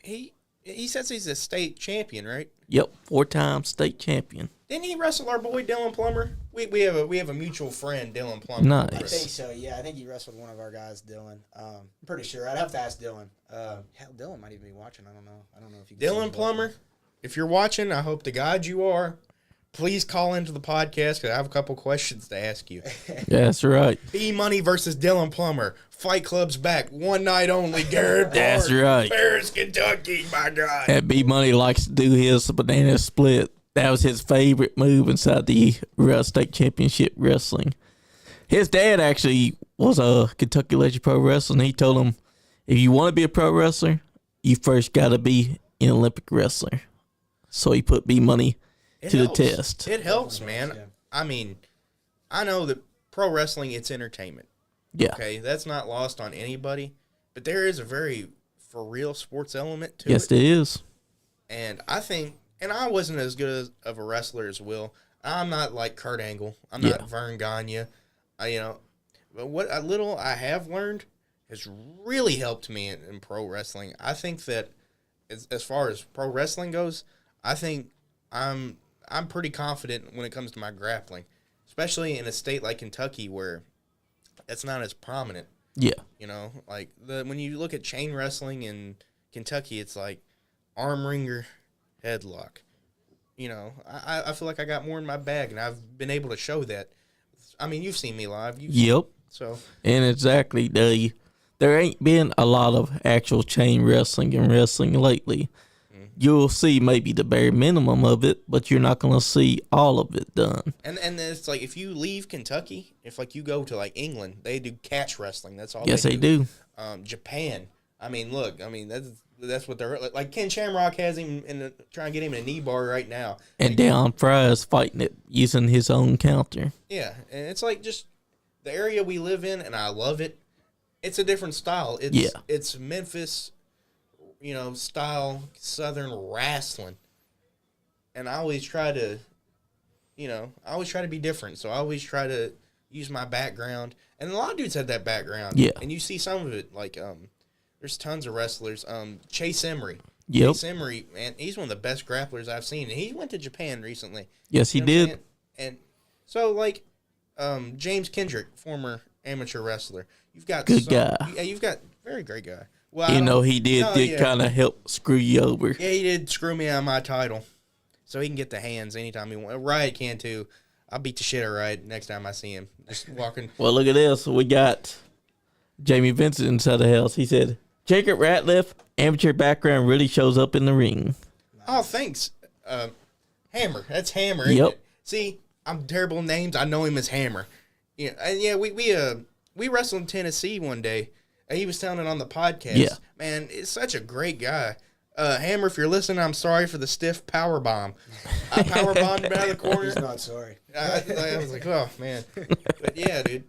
He says he's a state champion, right? Yep, 4-time state champion. Didn't he wrestle our boy Dylan Plummer? We have a mutual friend, Dylan Plummer. Nice. I think so. Yeah, I think he wrestled one of our guys, Dylan. I'm pretty sure. I'd have to ask Dylan. Hell, Dylan might even be watching. I don't know if you. Dylan Plummer, if you're watching, I hope to God you are. Please call into the podcast because I have a couple questions to ask you. That's right. B Money versus Dylan Plummer. Fight Club's back. One night only. Garrett That's right. Paris, Kentucky. My God. And B Money likes to do his banana split. That was his favorite move inside the state championship wrestling. His dad actually was a Kentucky Legend Pro Wrestler, and he told him, if you want to be a pro wrestler, you first got to be an Olympic wrestler. So he put B Money to the test. It helps, man. Yeah. I mean, I know that pro wrestling, it's entertainment. Yeah. Okay, that's not lost on anybody. But there is a very for real sports element to it. Yes, it is. And I think, and I wasn't as good of a wrestler as Will. I'm not like Kurt Angle. I'm not Vern Gagne. But what a little I have learned has really helped me in pro wrestling. I think that as far as pro wrestling goes, I think I'm pretty confident when it comes to my grappling, especially in a state like Kentucky where that's not as prominent. Yeah. Like when you look at chain wrestling in Kentucky, it's like arm wringer, headlock. I feel like I got more in my bag, and I've been able to show that. I mean, you've seen me live. Yep. And exactly, there ain't been a lot of actual chain wrestling and wrestling lately. You'll see maybe the bare minimum of it, but you're not going to see all of it done. And it's like if you leave Kentucky, if like you go to like England, they do catch wrestling. That's all. Yes, they do. Japan. I mean, look. I mean, that's what they're like. Ken Shamrock has him trying to get him in a knee bar right now. And Down Fry is fighting it using his own counter. Yeah, and it's like just the area we live in, and I love it. It's a different style. It's Memphis. Style Southern wrestling. And I always try to be different. So I always try to use my background. And a lot of dudes have that background. Yeah. And you see some of it, like, there's tons of wrestlers. Chase Emery. Yep. Chase Emery, man, he's one of the best grapplers I've seen. And he went to Japan recently. Yes, he You know what I'm did. saying? And so, like, James Kendrick, former amateur wrestler. You've got Good guy. Yeah, you've got very great guy. Well, You know, he did yeah. kind of help screw you over. Yeah, he did screw me out of my title. So he can get the hands anytime he wants. Riot can too. I'll beat the shit out of Riot next time I see him. Just walking. Well, look at this. We got Jamie Vincent inside the house. He said, Jacob Ratliff, amateur background really shows up in the ring. Oh, thanks. Hammer. That's Hammer. Isn't Yep. it? See, I'm terrible with names. I know him as Hammer. Yeah, and yeah. We wrestled in Tennessee one day. He was telling it on the podcast. Yeah. Man, it's such a great guy. Hammer, if you're listening, I'm sorry for the stiff power bomb. I power bombed him out of the corner. He's not sorry. I was like, oh, man. But yeah, dude.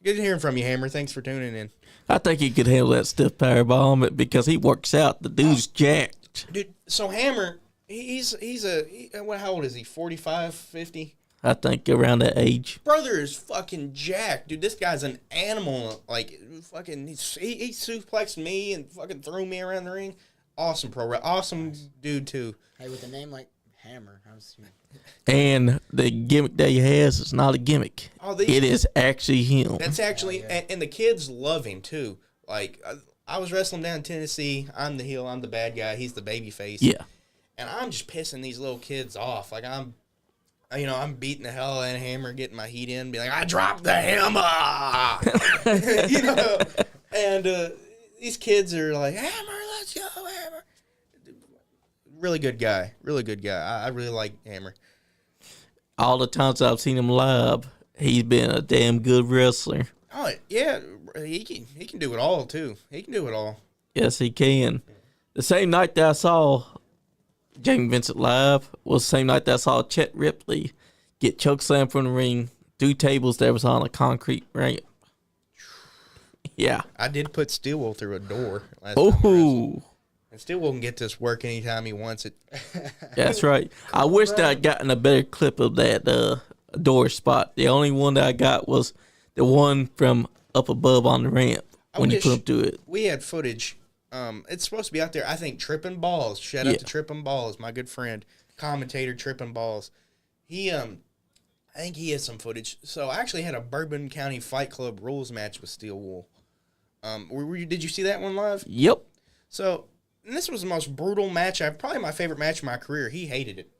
Good hearing from you, Hammer. Thanks for tuning in. I think he could handle that stiff power bomb because he works out. The dude's jacked. Dude, so Hammer, how old is he? 45, 50? I think around that age. Brother is fucking jacked, dude. This guy's an animal. Like, fucking, he suplexed me and fucking threw me around the ring. Awesome awesome dude too. Hey, with a name like Hammer, And the gimmick that he has is not a gimmick. Oh, it is actually him. That's actually, and the kids love him too. Like, I was wrestling down in Tennessee. I'm the heel. I'm the bad guy. He's the baby face. Yeah. And I'm just pissing these little kids off. Like, I'm beating the hell out of Hammer, getting my heat in, be like, I dropped the hammer, And these kids are like, Hammer, let's go, Hammer. Really good guy. Really good guy. I really like Hammer. All the times I've seen him live, he's been a damn good wrestler. Oh yeah, he can do it all too. He can do it all. Yes, he can. The same night that I saw Jamie Vincent live was the same night that I saw Chet Ripley get chokeslammed from the ring, 2 tables that was on a concrete ramp. Yeah. I did put Steelwool through a door last time. Oh. And Steelwool can get this work anytime he wants it. That's right. I wish that I'd gotten a better clip of that door spot. The only one that I got was the one from up above on the ramp when you put him through it. We had footage. It's supposed to be out there. I think Trippin' Balls. Shout out to Trippin' Balls, my good friend, commentator Trippin' Balls. He, I think he has some footage. So I actually had a Bourbon County Fight Club rules match with Steelwool. Did you see that one live? Yep. So, and this was the most brutal match. Probably my favorite match of my career. He hated it.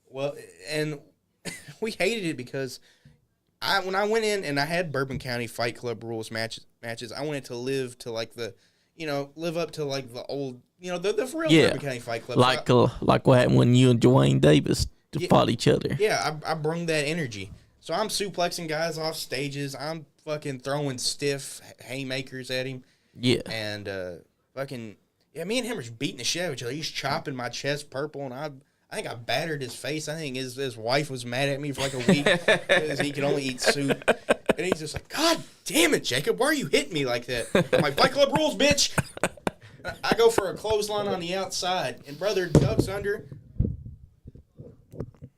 Well, and we hated it because when I went in and I had Bourbon County Fight Club rules matches, I wanted to live to like the, live up to like the old, the real Bourbon County Fight Club. Like what happened when you and Dwayne Davis fought each other. Yeah, I brung that energy. So I'm suplexing guys off stages. I'm fucking throwing stiff haymakers at him. Yeah. And me and him are beating the shit out of each other. He's chopping my chest purple, and I think I battered his face. I think his wife was mad at me for like a week because he could only eat soup. And he's just like, God damn it, Jacob, why are you hitting me like that? I'm like, Fight Club rules, bitch. I go for a clothesline on the outside, and brother ducks under.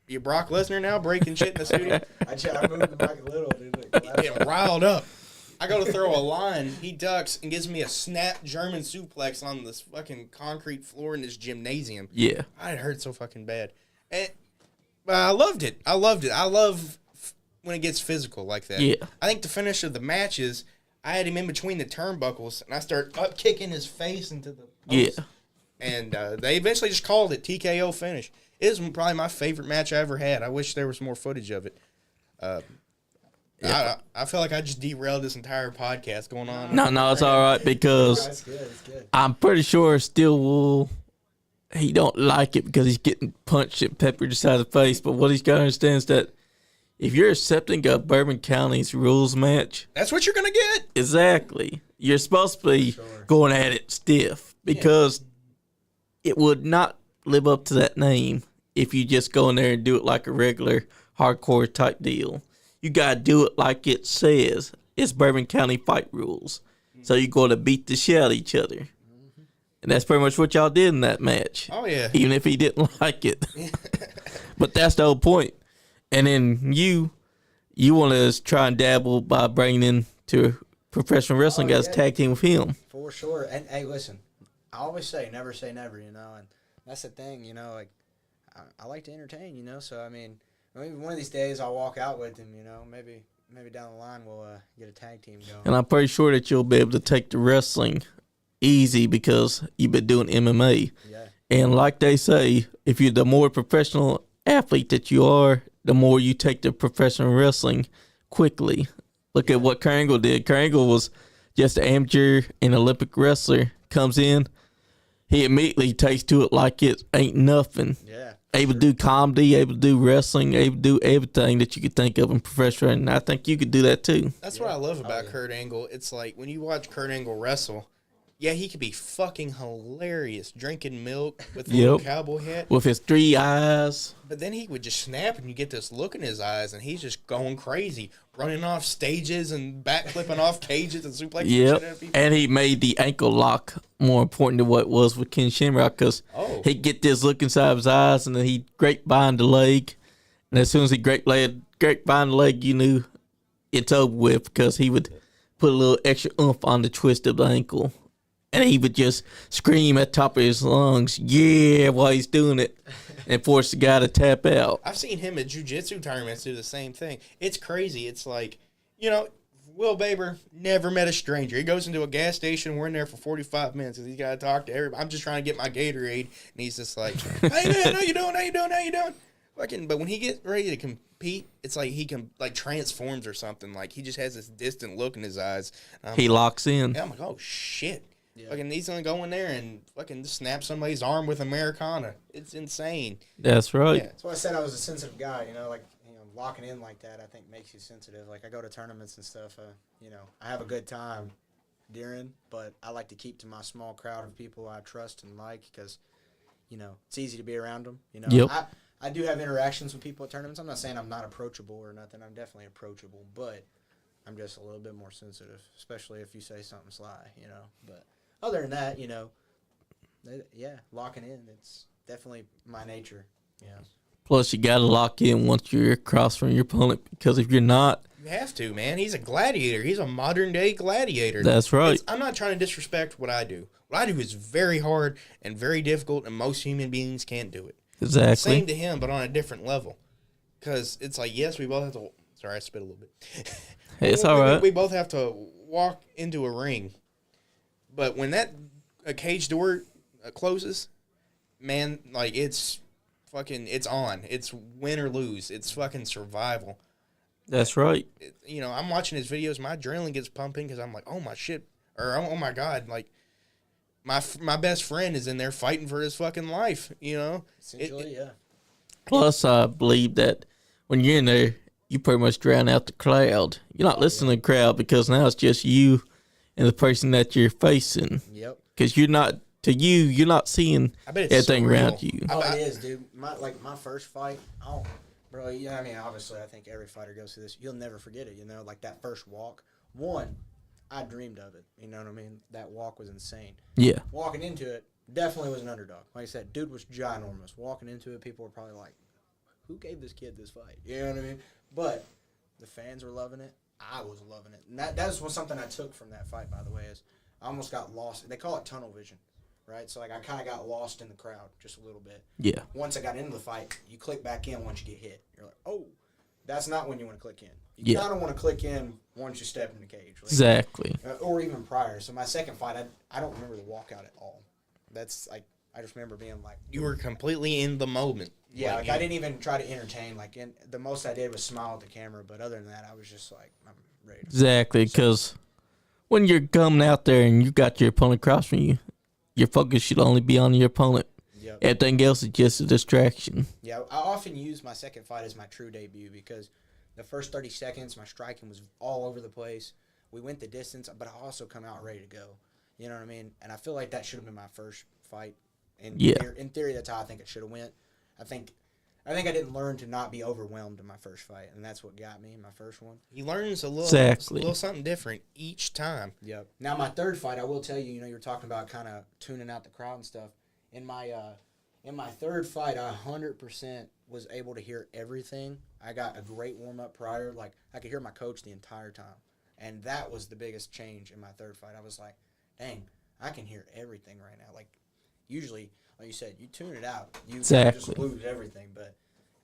You Brock Lesnar now breaking shit in the studio? I moved the mic a little, dude. Getting riled up. I go to throw a line. He ducks and gives me a snap German suplex on this fucking concrete floor in this gymnasium. Yeah. It hurt so fucking bad. But I loved it. I love when it gets physical like that. Yeah. I think the finish of the match is I had him in between the turnbuckles, and I start up kicking his face into the post. Yeah. And they eventually just called it TKO finish. It was probably my favorite match I ever had. I wish there was more footage of it. I feel like I just derailed this entire podcast going on. No, it's all right because It's good. I'm pretty sure Stillwell, he don't like it because he's getting punched and peppered inside the face. But what he's got to understand is that if you're accepting a Bourbon County's rules match, That's what you're going to get. exactly, you're supposed to be going at it stiff because it would not live up to that name if you just go in there and do it like a regular hardcore type deal. You got to do it like it says. It's Bourbon County fight rules. So you're going to beat the shit out of each other. And that's pretty much what y'all did in that match. Oh, yeah. Even if he didn't like it. But that's the whole point. And then you you want to try and dabble by bringing in to professional wrestling guys tag team with him. For sure. And hey, listen, I always say never, and that's the thing, like I like to entertain, so I mean, maybe one of these days I'll walk out with him, maybe down the line we'll get a tag team going. And I'm pretty sure that you'll be able to take the wrestling easy because you've been doing MMA. Yeah. And like they say, if you're the more professional athlete that you are, the more you take the professional wrestling quickly. Look at what Kurt Angle did. Kurt Angle was just an amateur and Olympic wrestler. Comes in, he immediately takes to it like it ain't nothing. Yeah. Able to do comedy, able to do wrestling, able to do everything that you could think of in professional. And I think you could do that too. That's what I love about Kurt Angle. It's like when you watch Kurt Angle wrestle, yeah, he could be fucking hilarious drinking milk with a little cowboy hat. With his 3 eyes. But then he would just snap and you get this look in his eyes and he's just going crazy, running off stages and backflipping off cages and suplexing shit at people. And he made the ankle lock more important than what it was with Ken Shamrock because he'd get this look inside his eyes and then he'd grapevine the leg. And as soon as he grapevine the leg, you knew it's over with because he would put a little extra oomph on the twist of the ankle. And he would just scream at the top of his lungs, yeah, while he's doing it, and force the guy to tap out. I've seen him at jiu-jitsu tournaments do the same thing. It's crazy. It's like, Will Baber never met a stranger. He goes into a gas station. We're in there for 45 minutes because he's got to talk to everybody. I'm just trying to get my Gatorade. And he's just like, hey, man, how you doing? But when he gets ready to compete, it's like he can, transforms or something. Like, he just has this distant look in his eyes. He locks in. And I'm like, oh, shit. Yeah. Fucking he's gonna go in there and fucking snap somebody's arm with Americana. It's insane. That's right. Yeah. That's why I said I was a sensitive guy. Locking in like that I think makes you sensitive. Like I go to tournaments and stuff. I have a good time during, but I like to keep to my small crowd of people I trust and like because, it's easy to be around them. Yep. I do have interactions with people at tournaments. I'm not saying I'm not approachable or nothing. I'm definitely approachable, but I'm just a little bit more sensitive, especially if you say something sly. But other than that, locking in, it's definitely my nature. Yeah. Plus, you got to lock in once you're across from your opponent because if you're not... You have to, man. He's a gladiator. He's a modern-day gladiator. That's right. I'm not trying to disrespect what I do. What I do is very hard and very difficult, and most human beings can't do it. Exactly. Same to him, but on a different level. Because it's like, yes, we both have to... Sorry, I spit a little bit. Hey, it's all right. We both have to walk into a ring. But when that cage door closes, man, it's fucking, it's on. It's win or lose. It's fucking survival. That's right. I'm watching his videos. My adrenaline gets pumping because I'm like, oh my shit, or oh my god, like my best friend is in there fighting for his fucking life. Essentially, yeah. Plus, I believe that when you're in there, you pretty much drown out the crowd. You're not listening to the crowd because now it's just you and the person that you're facing. Yep. Because you're not seeing everything around you. Oh, it is, dude. My first fight, bro, obviously I think every fighter goes through this. You'll never forget it, like that first walk. One, I dreamed of it. You know what I mean? That walk was insane. Yeah. Walking into it, definitely was an underdog. Like I said, dude was ginormous. Walking into it, people were probably like, who gave this kid this fight? You know what I mean? But the fans were loving it. I was loving it. And that was something I took from that fight, by the way, is I almost got lost. They call it tunnel vision, right? So, I kind of got lost in the crowd just a little bit. Yeah. Once I got into the fight, you click back in once you get hit. You're like, oh, that's not when you want to click in. You kind of want to click in once you step in the cage. Like, exactly. Or even prior. So, my second fight, I don't remember the walkout at all. That's, I just remember being like... You were completely in the moment. Yeah, I didn't even try to entertain. The most I did was smile at the camera, but other than that, I was just like, I'm ready. Exactly, because when you're coming out there and you got your opponent across from you, your focus should only be on your opponent. Yep. Everything else is just a distraction. Yeah, I often use my second fight as my true debut because the first 30 seconds, my striking was all over the place. We went the distance, but I also come out ready to go. You know what I mean? And I feel like that should have been my first fight. In theory, that's how I think it should have went. I think I didn't learn to not be overwhelmed in my first fight, and that's what got me in my first one. He learns a little something different each time. Yep. Now, my third fight, I will tell you, you were talking about kind of tuning out the crowd and stuff. In my third fight, I 100% was able to hear everything. I got a great warm-up prior. Like, I could hear my coach the entire time. And that was the biggest change in my third fight. I was like, dang, I can hear everything right now. Like, usually, like you said, you tune it out. You just lose everything. But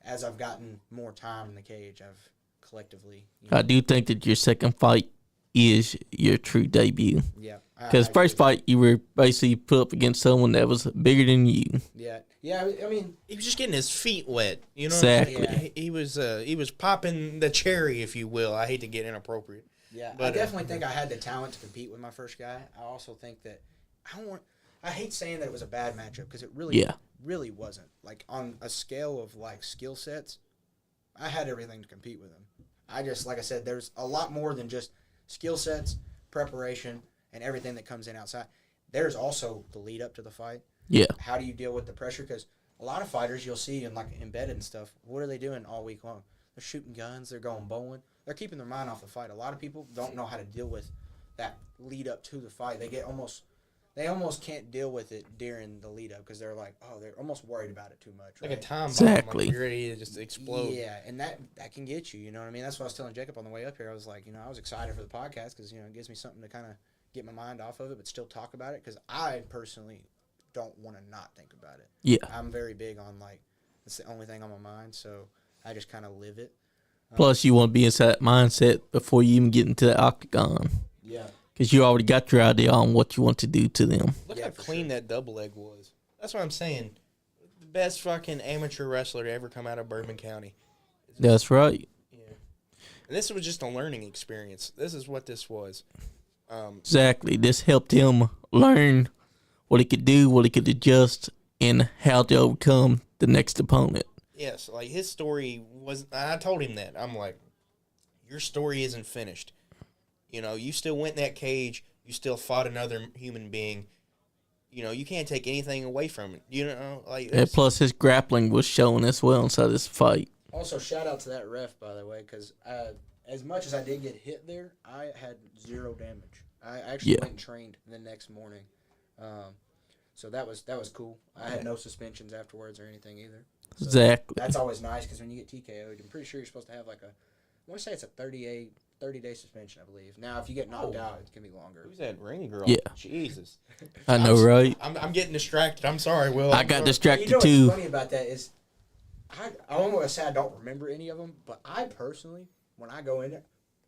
as I've gotten more time in the cage, I've collectively... I do think that your second fight is your true debut. Yeah. Because first fight, you were basically put up against someone that was bigger than you. Yeah. Yeah, I mean... He was just getting his feet wet. You know exactly. what I'm saying? Yeah, he was popping the cherry, if you will. I hate to get inappropriate. Yeah, but, I definitely think I had the talent to compete with my first guy. I also think that I hate saying that it was a bad matchup because it really wasn't. Like, on a scale of, like, skill sets, I had everything to compete with him. I just, like I said, there's a lot more than just skill sets, preparation, and everything that comes in outside. There's also the lead up to the fight. Yeah. How do you deal with the pressure? Because a lot of fighters you'll see in, like, embedded and stuff, what are they doing all week long? They're shooting guns. They're going bowling. They're keeping their mind off the fight. A lot of people don't know how to deal with that lead up to the fight. They almost can't deal with it during the lead up because they're like, they're almost worried about it too much. Right? Like a time bomb. Exactly. Like you're ready to just explode. Yeah, and that can get you. You know what I mean? That's what I was telling Jacob on the way up here. I was like, I was excited for the podcast because it gives me something to kind of get my mind off of it, but still talk about it because I personally don't want to not think about it. Yeah. I'm very big on it's the only thing on my mind, so I just kind of live it. Plus, you want to be inside that mindset before you even get into the octagon. Yeah. Because you already got your idea on what you want to do to them. Look how clean that double leg was. That's what I'm saying. The best fucking amateur wrestler to ever come out of Bourbon County. That's right. Yeah. And this was just a learning experience. This is what this was. Exactly. This helped him learn what he could do, what he could adjust, and how to overcome the next opponent. Yes, like his story was. I told him that. I'm like, your story isn't finished. You still went in that cage. You still fought another human being. You can't take anything away from it. And plus, his grappling was shown as well inside this fight. Also, shout out to that ref, by the way, because as much as I did get hit there, I had 0 damage. I actually went and trained the next morning. So that was cool. I had no suspensions afterwards or anything either. So exactly. That's always nice because when you get TKO'd, I'm pretty sure you're supposed to have I want to say it's a 30-day suspension, I believe. Now, if you get knocked out, it can be longer. Who's that ring girl? Yeah. Jesus. I know, right? I'm getting distracted. I'm sorry, Will. I got distracted What's too. funny about that is I almost say I don't remember any of them, but I personally, when I go in there,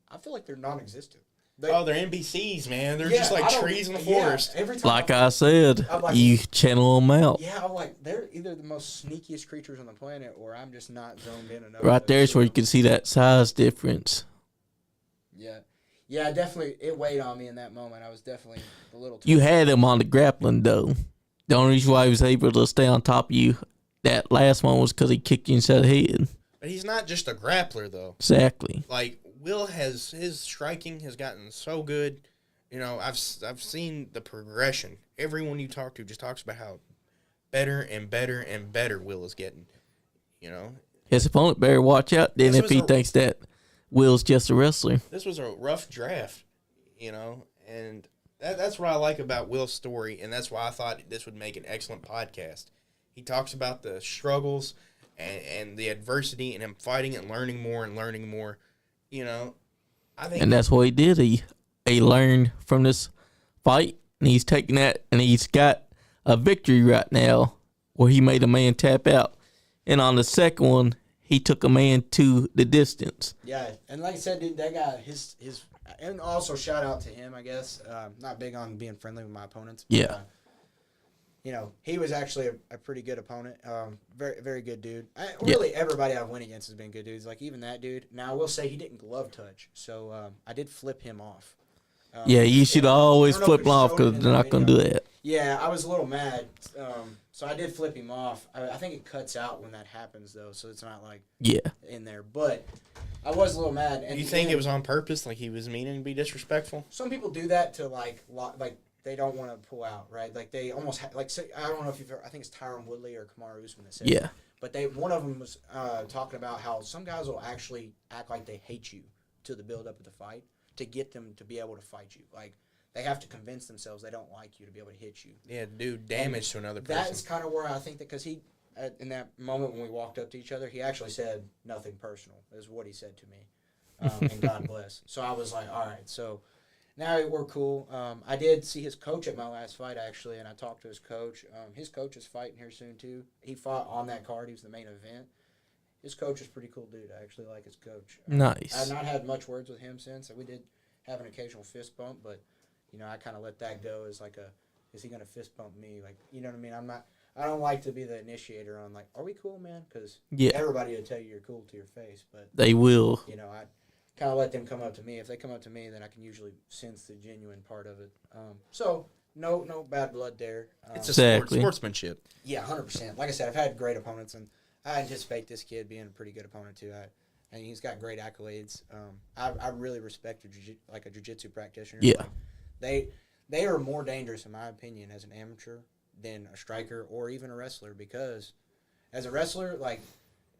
I feel like they're non-existent. They're NPCs, man. They're just like trees in the forest. Every time Like I said, you channel them out. Yeah, I'm like, they're either the most sneakiest creatures on the planet, or I'm just not zoned in enough. Right there's where you can see that size difference. Yeah, definitely. It weighed on me in that moment. I was definitely a little. You had him on the grappling though. The only reason why he was able to stay on top of you that last one was because he kicked you inside the head. But he's not just a grappler though. Exactly. Like Will his striking has gotten so good. I've seen the progression. Everyone you talk to just talks about how better and better and better Will is getting. His opponent better watch out then if he thinks that Will's just a wrestler. This was a rough draft, and that's what I like about Will's story, and that's why I thought this would make an excellent podcast. He talks about the struggles and the adversity and him fighting and learning more. I think, and that's what he did. He learned from this fight, and he's taking that, and he's got a victory right now where he made a man tap out. And on the second one, he took a man to the distance. Yeah, and like I said, dude, that guy, his, and also shout out to him, I guess. Not big on being friendly with my opponents. But, Yeah. He was actually a pretty good opponent. Very, very good dude. Really, everybody I've went against has been good dudes. Like, even that dude. Now, I will say he didn't glove touch, so I did flip him off. You should always flip him off because they're not going to do that. Yeah, I was a little mad. So I did flip him off. I think it cuts out when that happens, though, so it's not, in there. But I was a little mad. And you think it was on purpose? Like, he was meaning to be disrespectful? Some people do that to, they don't want to pull out, right? Like, they almost, I don't know if you've ever, I think it's Tyron Woodley or Kamaru Usman that said it. But one of them was talking about how some guys will actually act like they hate you to the build-up of the fight to get them to be able to fight you. Like, they have to convince themselves they don't like you to be able to hit you. Yeah, do damage to another person. That's kind of where I think that, because in that moment when we walked up to each other, he actually said nothing personal, is what he said to me. And God bless. So I was like, all right, so now we're cool. I did see his coach at my last fight, actually, and I talked to his coach. His coach is fighting here soon, too. He fought on that card. He was the main event. His coach is a pretty cool dude. I actually like his coach. Nice. I have not had much words with him since. We did have an occasional fist bump, but, I kind of let that go as like is he going to fist bump me? Like, you know what I mean? I don't like to be the initiator on, like, are we cool, man? Because everybody will tell you you're cool to your face. But they will. I kind of let them come up to me. If they come up to me, then I can usually sense the genuine part of it. So, no bad blood there. It's a sportsmanship. Yeah, 100%. Like I said, I've had great opponents, and I anticipate this kid being a pretty good opponent, too. And he's got great accolades. I really respect a jiu-jitsu practitioner. Yeah. Like, they are more dangerous, in my opinion, as an amateur than a striker or even a wrestler, because as a wrestler, like,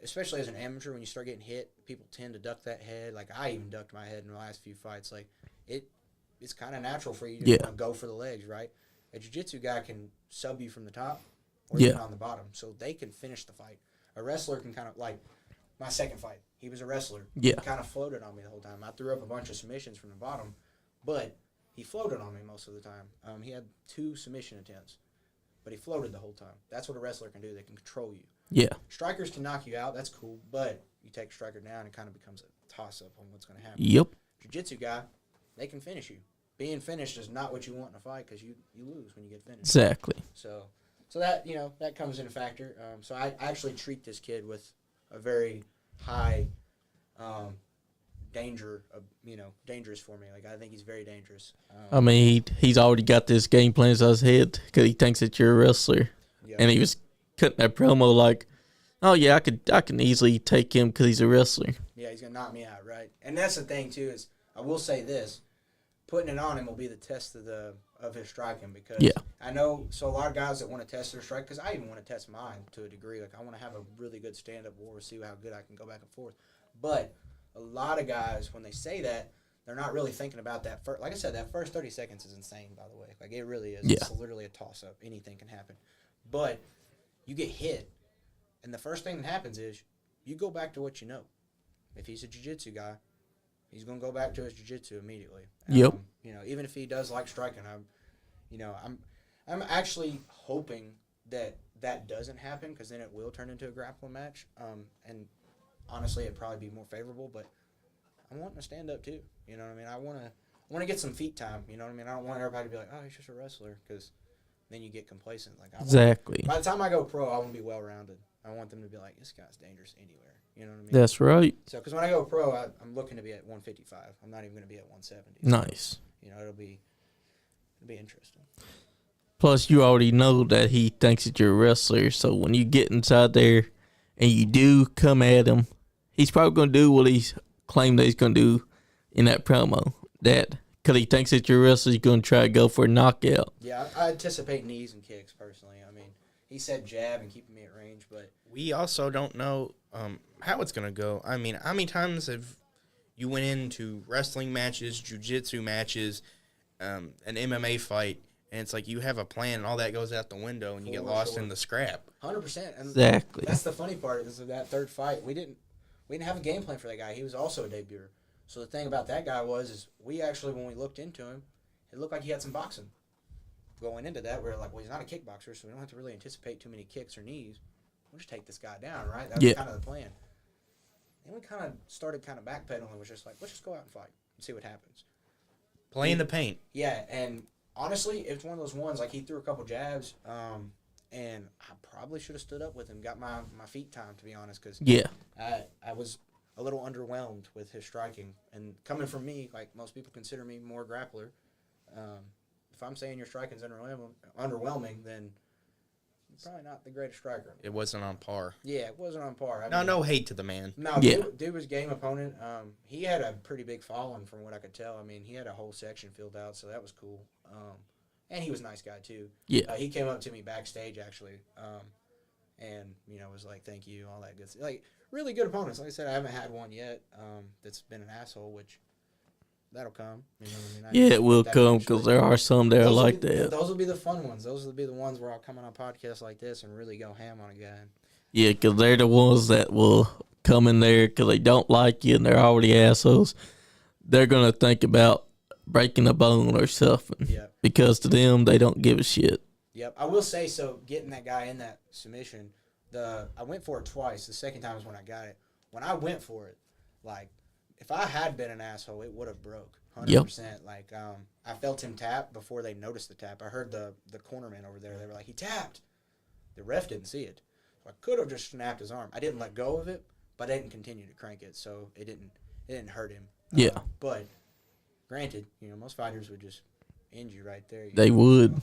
especially as an amateur, when you start getting hit, people tend to duck that head. Like, I even ducked my head in the last few fights. Like, it's kind of natural for you to go for the legs, right? A jiu-jitsu guy can sub you from the top or even on the bottom, so they can finish the fight. A wrestler can kind of, like, my second fight, he was a wrestler. Yeah. He kind of floated on me the whole time. I threw up a bunch of submissions from the bottom, but he floated on me most of the time. He had 2 submission attempts, but he floated the whole time. That's what a wrestler can do. They can control you. Yeah. Strikers can knock you out. That's cool, but you take a striker down, it kind of becomes a toss-up on what's going to happen. Yep. Jiu-jitsu guy, they can finish you. Being finished is not what you want in a fight because you lose when you get finished. Exactly. So that, that comes in a factor. So I actually treat this kid with a very high danger, dangerous for me. Like, I think he's very dangerous. I mean, he's already got this game plan in his head because he thinks that you're a wrestler. Yeah. And he was cutting that promo like, oh, yeah, I can easily take him because he's a wrestler. Yeah, he's going to knock me out, right? And that's the thing, too, is I will say this. Putting it on him will be the test of his striking, because I know a lot of guys that want to test their strike, because I even want to test mine to a degree. Like, I want to have a really good stand-up war, see how good I can go back and forth. But a lot of guys, when they say that, they're not really thinking about that first. Like I said, that first 30 seconds is insane, by the way. Like, it really is. Yeah. It's literally a toss-up. Anything can happen. But you get hit, and the first thing that happens is you go back to what you know. If he's a jiu-jitsu guy, he's going to go back to his jiu-jitsu immediately. Yep. Even if he does like striking, I'm actually hoping that doesn't happen, because then it will turn into a grappling match. And honestly, it'd probably be more favorable. But I'm wanting to stand up too. You know what I mean? I want to get some feet time. You know what I mean? I don't want everybody to be like, oh, he's just a wrestler, because then you get complacent. Like, Exactly. By the time I go pro, I want to be well-rounded. I want them to be like, this guy's dangerous anywhere. You know what I mean? That's right. So, because when I go pro, I'm looking to be at 155. I'm not even going to be at 170. So, Nice. it'll be interesting. Plus, you already know that he thinks that you're a wrestler. So when you get inside there and you do come at him, he's probably going to do what he's claimed that he's going to do in that promo. That because he thinks that you're a wrestler, he's going to try to go for a knockout. Yeah, I anticipate knees and kicks personally. I mean, he said jab and keeping me at range, but We also don't know how it's going to go. I mean, how many times have you went into wrestling matches, jiu-jitsu matches, an MMA fight, and it's like you have a plan and all that goes out the window and you get lost in the scrap. 100%. And Exactly. that's the funny part is of that third fight. We didn't have a game plan for that guy. He was also a debuter. So the thing about that guy is we actually, when we looked into him, it looked like he had some boxing. Going into that, we were like, well, he's not a kickboxer, so we don't have to really anticipate too many kicks or knees. We'll just take this guy down, right? That was kind of the plan. Then we kind of started backpedaling and was just like, let's just go out and fight and see what happens. Play in the paint. Yeah, and honestly, it's one of those ones, like, he threw a couple jabs, and I probably should have stood up with him, got my feet timed, to be honest, because I was a little underwhelmed with his striking. And coming from me, like, most people consider me more grappler. If I'm saying your striking's underwhelming, then you're probably not the greatest striker. It wasn't on par. Yeah, it wasn't on par. No hate to the man. No, Yeah. dude was game opponent. He had a pretty big following from what I could tell. I mean, he had a whole section filled out, so that was cool. And he was a nice guy, too. Yeah. He came up to me backstage, actually, and, was like, thank you, all that good stuff. Like, really good opponents. Like I said, I haven't had one yet that's been an asshole, which that'll come. You know what I mean? Yeah, it will come because there are some that are like that. Those will be the fun ones. Those will be the ones where I'll come on a podcast like this and really go ham on a guy. Yeah, because they're the ones that will come in there because they don't like you and they're already assholes. They're going to think about breaking a bone or something. Yeah. Because to them, they don't give a shit. Yep. I will say, so getting that guy in that submission, I went for it twice. The second time is when I got it. When I went for it, like, if I had been an asshole, it would have broke. 100%. Yep. Like, I felt him tap before they noticed the tap. I heard the cornerman over there. They were like, he tapped. The ref didn't see it. So I could have just snapped his arm. I didn't let go of it, but I didn't continue to crank it, so it didn't hurt him. Yeah. But granted, most fighters would just end you right there. They would.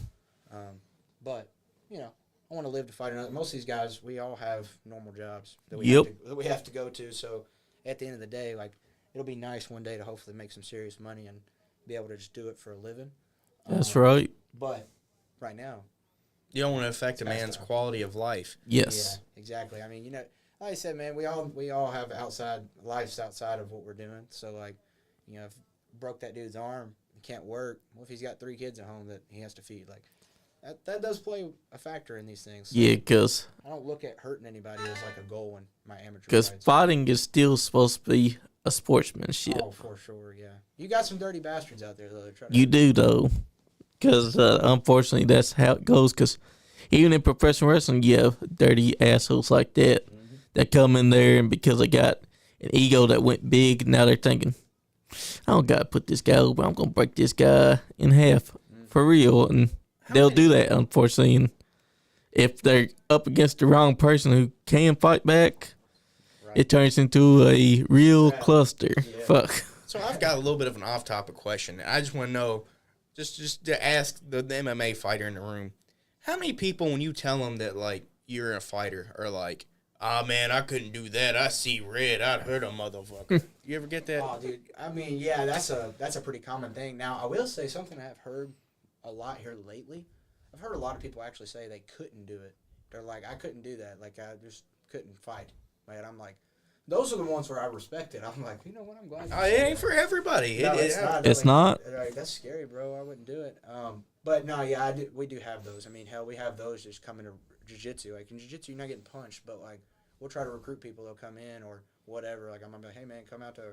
But I want to live to fight another. Most of these guys, we all have normal jobs that we have to go to. So at the end of the day, like, it'll be nice one day to hopefully make some serious money and be able to just do it for a living. That's right. But right now, you don't want to affect a man's quality of life. Yes. Yeah, exactly. I mean, like I said, man, we all have lives outside of what we're doing. So, like, if broke that dude's arm, he can't work. Well, if he's got 3 kids at home that he has to feed, like, that does play a factor in these things. So yeah, because I don't look at hurting anybody as like a goal in my amateur. Because fighting is still supposed to be a sportsmanship. Oh, for sure, yeah. You got some dirty bastards out there, though. You do, though. Because, unfortunately, that's how it goes. Because even in professional wrestling, you have dirty assholes like that that come in there, and because they got an ego that went big, now they're thinking, I don't got to put this guy over. I'm going to break this guy in half for real. And they'll do that, unfortunately. And if they're up against the wrong person who can fight back, it turns into a real cluster. Yeah. Fuck. So I've got a little bit of an off-topic question. I just want to know, just to ask the MMA fighter in the room, how many people, when you tell them that, like, you're a fighter, are like, oh, man, I couldn't do that. I see red. I'd hurt a motherfucker. You ever get that? Oh, dude. I mean, yeah, that's a pretty common thing. Now, I will say something I've heard a lot here lately. I've heard a lot of people actually say they couldn't do it. They're like, I couldn't do that. Like, I just couldn't fight. And I'm like, those are the ones where I respect it. I'm like, you know what? I'm glad. It ain't for everybody. No, it's not. It's not. Like, that's scary, bro. I wouldn't do it. But no, yeah, we do have those. I mean, hell, we have those just coming to jiu-jitsu. Like, in jiu-jitsu, you're not getting punched, but, like, we'll try to recruit people. They'll come in or whatever. Like, I'm gonna be like, hey, man, come out to,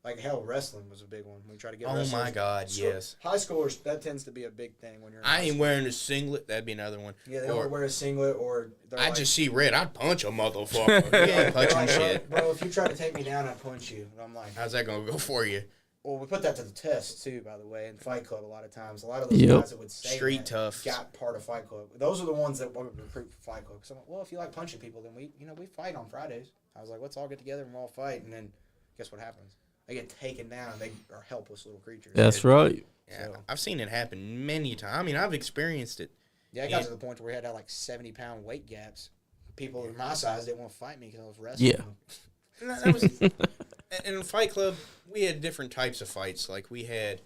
like, hell, wrestling was a big one. We try to get wrestlers. Oh, my God, yes. High schoolers, that tends to be a big thing when you're in I ain't wearing a singlet. That'd be another one. Yeah, they don't wear a singlet or... I just see red. I'd punch a motherfucker. You ain't punching like, shit. Bro, if you try to take me down, I'd punch you. And I'm like... How's that going to go for you? Well, we put that to the test, too, by the way, in Fight Club a lot of times. A lot of those guys that would say Street tough got part of Fight Club. Those are the ones that would recruit for Fight Club. So I'm like, well, if you like punching people, then we fight on Fridays. I was like, let's all get together and we'll all fight. And then guess what happens? They get taken down and they are helpless little creatures. That's right. Yeah, so, I've seen it happen many times. I mean, I've experienced it. Yeah, it got to the point where we had to have like 70-pound weight gaps. People of my size didn't want to fight me because I was wrestling. Yeah. That was, in Fight Club, we had different types of fights. Like, we had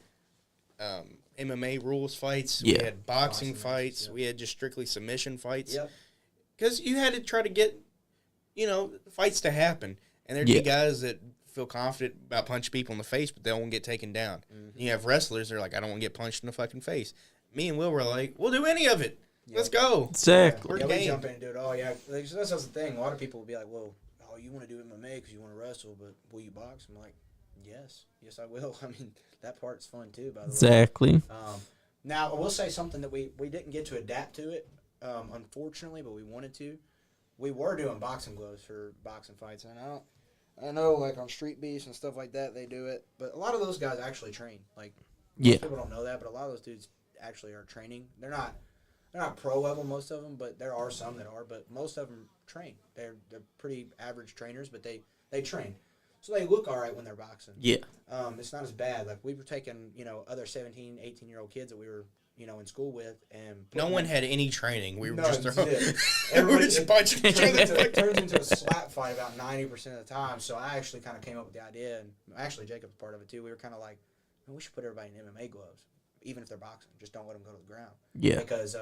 MMA rules fights. Yeah. We had boxing fights. We had just strictly submission fights. Yep. Because you had to try to get, fights to happen. And there'd be guys that feel confident about punching people in the face, but they won't get taken down. Mm-hmm. You have wrestlers that are like, I don't want to get punched in the fucking face. Me and Will were like, we'll do any of it. Yep. Let's go. Exactly. Yeah, we jump in and do it all. Yeah, like, so that's the thing. A lot of people will be like, well, you want to do MMA because you want to wrestle, but will you box? I'm like, yes, I will. I mean, that part's fun too, by the way. Exactly. Now, I will say something that we didn't get to adapt to it, unfortunately, but we wanted to. We were doing boxing gloves for boxing fights, and I know, like, on Street Beefs and stuff like that, they do it, but a lot of those guys actually train. Like, people don't know that, but a lot of those dudes actually are training. They're not pro level, most of them, but there are some that are, but most of them train. They're pretty average trainers, but they train. So they look all right when they're boxing. Yeah. It's not as bad. Like, we were taking, other 17, 18-year-old kids that we were, in school with, and no one had any training. We were just everybody just punching each other. It turns into a slap fight about 90% of the time. So I actually kind of came up with the idea, and actually Jacob's part of it too. We were kind of like, we should put everybody in MMA gloves, even if they're boxing. Just don't let them go to the ground. Yeah. Because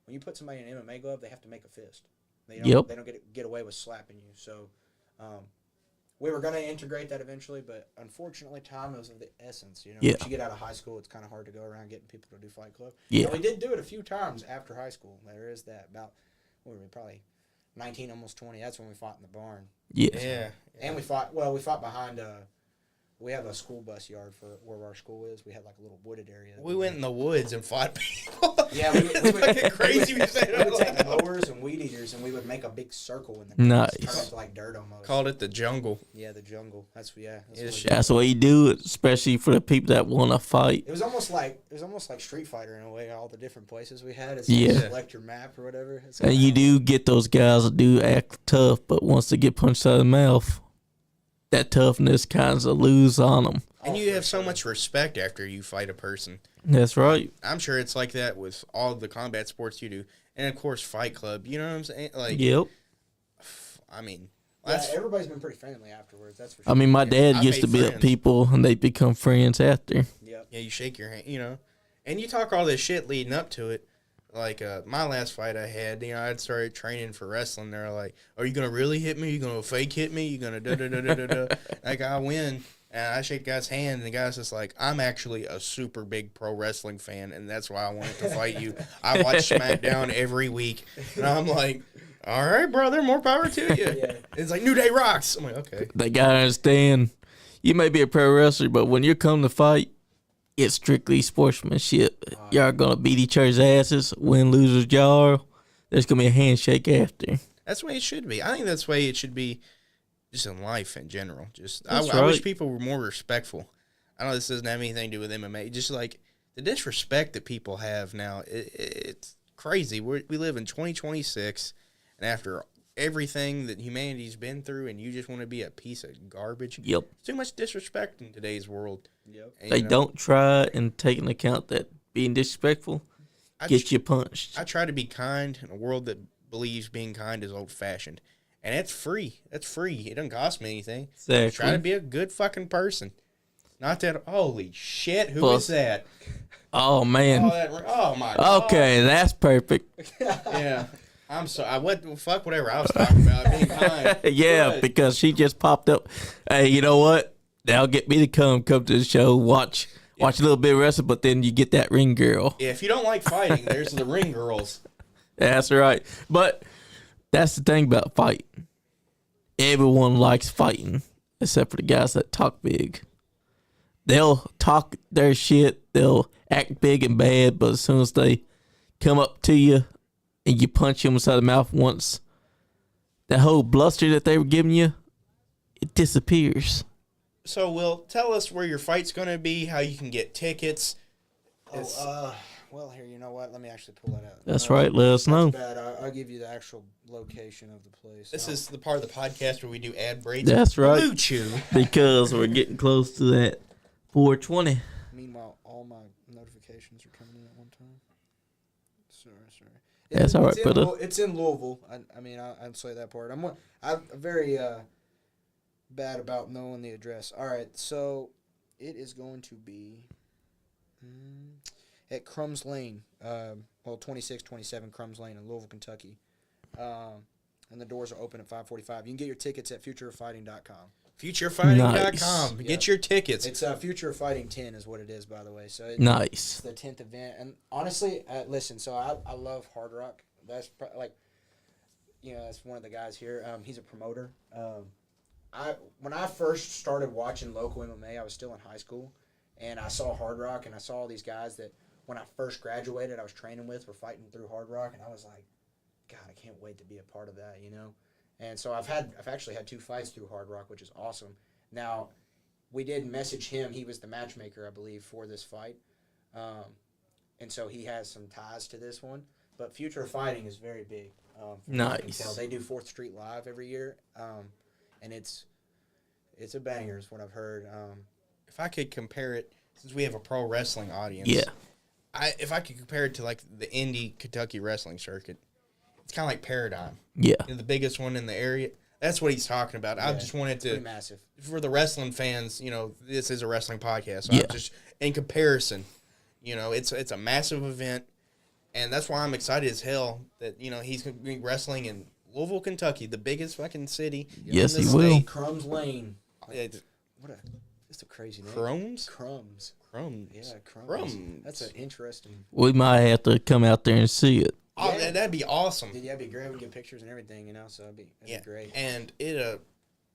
when you put somebody in an MMA glove, they have to make a fist. They don't get away with slapping you. So we were going to integrate that eventually, but unfortunately, time is of the essence. Once you get out of high school, it's kind of hard to go around getting people to do Fight Club. Yeah. And we did do it a few times after high school. There is that. About, what were we, probably 19, almost 20. That's when we fought in the barn. Yeah. Yeah. And we fought behind, we have a school bus yard for where our school is. We had like a little wooded area. We went in the woods and fought people. Yeah, we would fucking crazy. We would take mowers and weed eaters, and we would make a big circle in the Nice. turn it to like dirt almost. Called it the jungle. Yeah, the jungle. That's Yeah, That's the way you do it, especially for the people that want to fight. It was almost like Street Fighter in a way. All the different places we had. It's Yeah. like select your map or whatever. It's And you do get those guys that do act tough, but once they get punched out of the mouth, that toughness kind of lose on them. And you have so much respect after you fight a person. That's right. I'm sure it's like that with all the combat sports you do. And, of course, Fight Club. You know what I'm saying? Like, Yep. I mean, Yeah, everybody's been pretty friendly afterwards. That's for sure. I mean, my dad I used to made beat up friends. people, and they become friends after. Yep. yeah, you shake your hand, you know. And you talk all this shit leading up to it. Like, my last fight I had, you know, I'd started training for wrestling. They're like, are you going to really hit me? You going to fake hit me? You going to da-da-da-da-da-da? Like, I win, and I shake the guy's hand, and the guy's just like, I'm actually a super big pro wrestling fan, and that's why I wanted to fight you. I watch SmackDown every week. And I'm like, all right, brother, more power to you. Yeah. It's like, New Day rocks. I'm like, okay. They got to understand, you may be a pro wrestler, but when you come to fight, it's strictly sportsmanship. Y'all gonna beat each other's asses, win, losers, y'all. There's gonna be a handshake after. That's the way it should be. I think that's the way it should be just in life in general. Just I That's wish right. people were more respectful. I know this doesn't have anything to do with MMA. Just like the disrespect that people have now, it's crazy. We live in 2026, and after everything that humanity's been through, and you just want to be a piece of garbage. Yep. Too much disrespect in today's world. Yep. And, They you know, don't try and take into account that being disrespectful gets you punched. I try to be kind in a world that believes being kind is old-fashioned. And it's free. That's free. It doesn't cost me anything. Exactly. Try to be a good fucking person. Not that, holy shit, who Plus- is that? Oh man. Oh my god. Okay, that's perfect. Yeah. I'm sorry. Fuck whatever I was talking about. Being kind. Yeah, Good. because she just popped up. Hey, you know what? That'll get me to come to the show, watch a little bit of wrestling, but then you get that ring girl. Yeah, if you don't like fighting, there's the ring girls. That's right. But that's the thing about fighting. Everyone likes fighting, except for the guys that talk big. They'll talk their shit, they'll act big and bad, but as soon as they come up to you and you punch them inside the mouth once, that whole bluster that they were giving you, it disappears. So, Will, tell us where your fight's going to be, how you can get tickets. Well, here, you know what? Let me actually pull that out. That's right, let us know. Bad. I'll give you the actual location of the place. This is the part of the podcast where we do ad breaks. That's right. Blue Chew. Because we're getting close to that 420. Meanwhile, all my notifications are coming in at one time. Sorry. That's all right, it's brother. It's in Louisville. I mean, I'd say that part. I'm very bad about knowing the address. All right, so it is going to be at Crumbs Lane. 2627 Crumbs Lane in Louisville, Kentucky. And the doors are open at 5:45. You can get your tickets at futurefighting.com. Futurefighting.com. Nice. Get your tickets. It's Future of Fighting 10 is what it is, by the way. So it's Nice. the 10th event. And honestly, listen, so I love hard rock. That's that's one of the guys here. He's a promoter. When I first started watching local MMA, I was still in high school, and I saw hard rock, and I saw all these guys that when I first graduated, I was training with, were fighting through hard rock, and I was like, God, I can't wait to be a part of that, you know. And so I've actually had 2 fights through hard rock, which is awesome. Now, we did message him. He was the matchmaker, I believe, for this fight. And so he has some ties to this one. But Future of Fighting is very big. From what I can Nice. tell. They do 4th Street Live every year. And it's a banger is what I've heard. If I could compare it, since we have a pro wrestling audience. Yeah. If I could compare it to like the indie Kentucky wrestling circuit, it's kind of like Paradigm. Yeah. You know, the biggest one in the area. That's what he's talking about. I Yeah, just wanted pretty to, massive. for the wrestling fans, you know, this is a wrestling podcast. So Yeah. I'm just in comparison, you know, it's a massive event, and that's why I'm excited as hell that, you know, he's going to be wrestling in Louisville, Kentucky, the biggest fucking city. Yes, in the he will. state. Crumbs Lane. It's Just a crazy name. Crumbs? Crumbs. Crumbs. Yeah, Crumbs. Crumbs. That's an interesting. We might have to come out there and see it. Oh, Yeah. that'd be awesome. Yeah, it'd be great. We can get pictures and everything, so it'd be great. And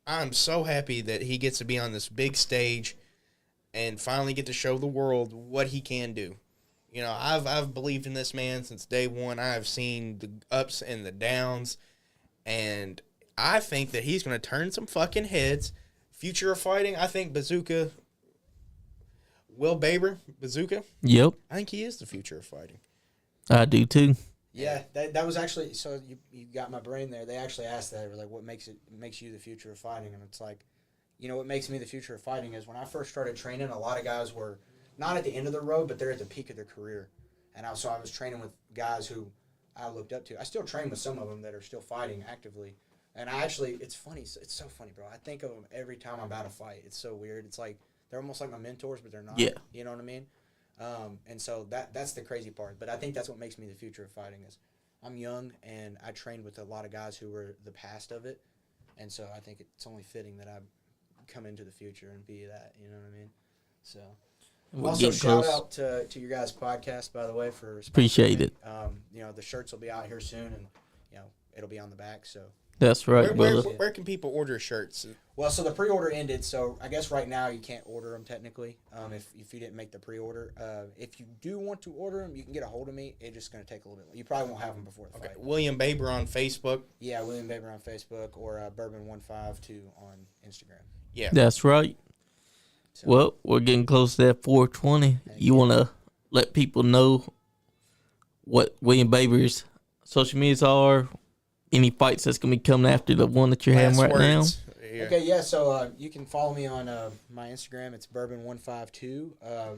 I'm so happy that he gets to be on this big stage and finally get to show the world what he can do. I've believed in this man since day one. I've seen the ups and the downs, and I think that he's going to turn some fucking heads. Future of fighting, I think Bazooka, Will Baber, Bazooka. Yep. I think he is the future of fighting. I do too. Yeah, that was actually, so you got my brain there. They actually asked that, like, what makes you the future of fighting? And it's like, what makes me the future of fighting is when I first started training, a lot of guys were not at the end of the road, but they're at the peak of their career. And I was training with guys who I looked up to. I still train with some of them that are still fighting actively. And it's funny. It's so funny, bro. I think of them every time I'm about to fight. It's so weird. It's like they're almost like my mentors, but they're not. Yeah. You know what I mean? And so that's the crazy part. But I think that's what makes me the future of fighting is I'm young and I trained with a lot of guys who were the past of it. And so I think it's only fitting that I come into the future and be that. You know what I mean? So also shout out to your guys' podcast, by the way, for appreciate it. The shirts will be out here soon, and it'll be on the back. So that's right, brother. Where can people order shirts? Well, so the pre-order ended, so I guess right now you can't order them technically. If you didn't make the pre-order, if you do want to order them, you can get a hold of me. It's just going to take a little bit. You probably won't have them before the fight. William Baber on Facebook. Yeah, William Baber on Facebook or Bourbon152 on Instagram. Yeah, that's right. So, well, we're getting close to that 420. You want to let people know what William Baber's social medias are? Any fights that's going to be coming after the one that you're having right now? Yeah. Okay, yeah, so you can follow me on my Instagram. It's Bourbon152.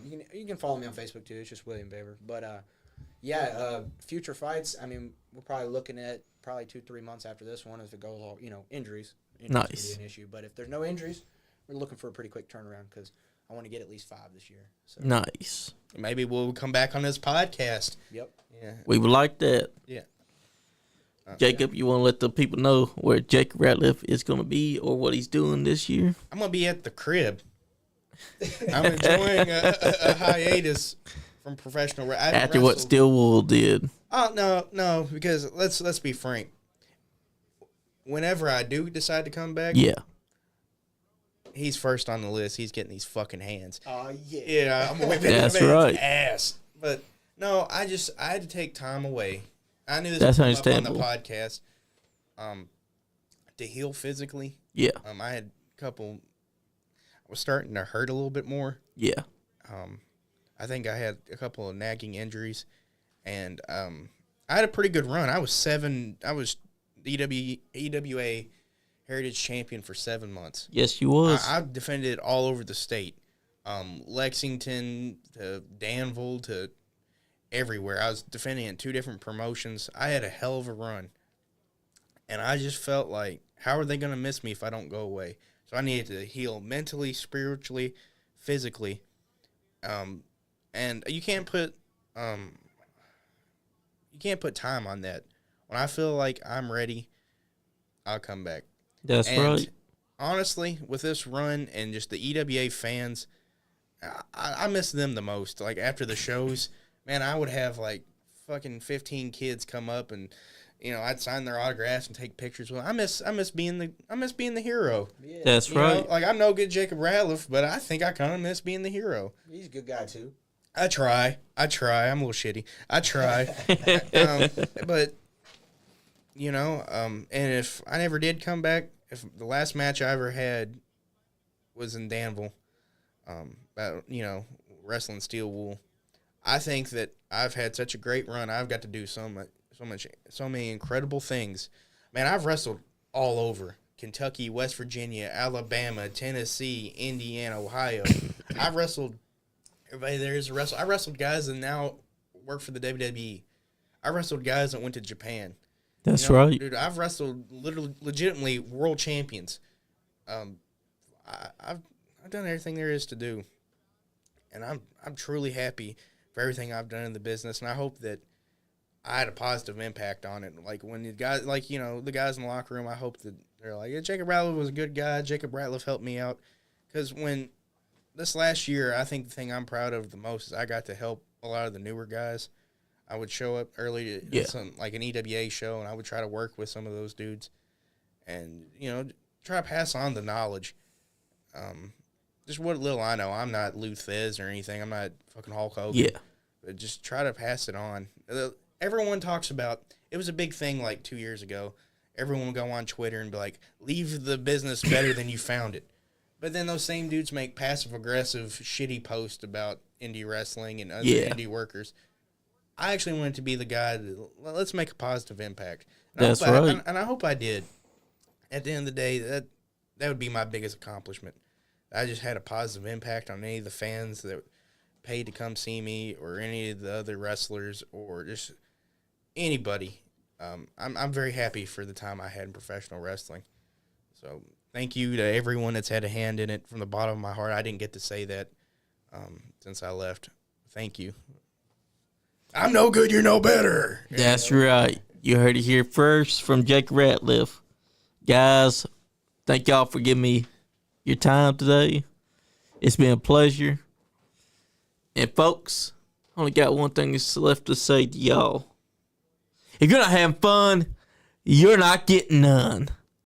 You can follow me on Facebook, too. It's just William Baber. But, future fights, I mean, we're probably looking at 2-3 months after this one if it goes all, injuries. Nice. Could be an issue. But if there's no injuries, we're looking for a pretty quick turnaround because I want to get at least 5 this year. So. Nice. Maybe we'll come back on this podcast. Yep. Yeah. We would like that. Yeah. Jacob, you want to let the people know where Jacob Ratliff is going to be or what he's doing this year? I'm going to be at the crib. I'm enjoying a hiatus from professional after what Stillwell did. Oh, no, because let's be frank. Whenever I do decide to come back, yeah, he's first on the list. He's getting these fucking hands. Oh, yeah. Yeah, I'm whipping that's right. Ass. But no, I had to take time away. I knew this that's would come up on understandable. the podcast. To heal physically. Yeah. I had a couple. I was starting to hurt a little bit more. Yeah. I think I had a couple of nagging injuries, and I had a pretty good run. I was EWA Heritage Champion for 7 months. Yes, you was. I defended all over the state, Lexington to Danville to everywhere. I was defending in 2 different promotions. I had a hell of a run, and I just felt like, how are they going to miss me if I don't go away? So I needed to heal mentally, spiritually, physically, and you can't put time on that. When I feel like I'm ready, I'll come back. That's right. Honestly, with this run and just the EWA fans, I miss them the most. Like, after the shows, man, I would have, like, fucking 15 kids come up and, I'd sign their autographs and take pictures with them. I miss being the hero. Yeah. That's right. Like, I'm no good Jacob Ratliff, but I think I kind of miss being the hero. He's a good guy, too. I try. I'm a little shitty. I try. But, and if I never did come back, if the last match I ever had was in Danville, wrestling steel wool, I think that I've had such a great run. I've got to do so many incredible things. Man, I've wrestled all over. Kentucky, West Virginia, Alabama, Tennessee, Indiana, Ohio. I've wrestled everybody there is to wrestle. I wrestled guys that now work for the WWE. I wrestled guys that went to Japan. That's right. Dude, I've wrestled legitimately world champions. I've done everything there is to do. And I'm truly happy for everything I've done in the business, and I hope that I had a positive impact on it. Like, when the guys, the guys in the locker room, I hope that they're like, yeah, Jacob Ratliff was a good guy. Jacob Ratliff helped me out. Because when this last year, I think the thing I'm proud of the most is I got to help a lot of the newer guys. I would show up early to some like an EWA show, and I would try to work with some of those dudes, and try to pass on the knowledge. Just what little I know. I'm not Lou Thez or anything. I'm not fucking Hulk Hogan. Yeah. But just try to pass it on. Everyone talks about, it was a big thing like 2 years ago. Everyone would go on Twitter and be like, leave the business better than you found it. But then those same dudes make passive-aggressive, shitty posts about indie wrestling and other indie workers. I actually wanted to be the guy that, let's make a positive impact. And That's right. And I hope I did. At the end of the day, that would be my biggest accomplishment. I just had a positive impact on any of the fans that paid to come see me, or any of the other wrestlers, or just anybody. I'm very happy for the time I had in professional wrestling. So thank you to everyone that's had a hand in it from the bottom of my heart. I didn't get to say that since I left. Thank you. I'm no good, you're no better. That's right. You heard it here first from Jake Ratliff. Guys, thank y'all for giving me your time today. It's been a pleasure. And folks, I only got one thing left to say to y'all. If you're not having fun, you're not getting none.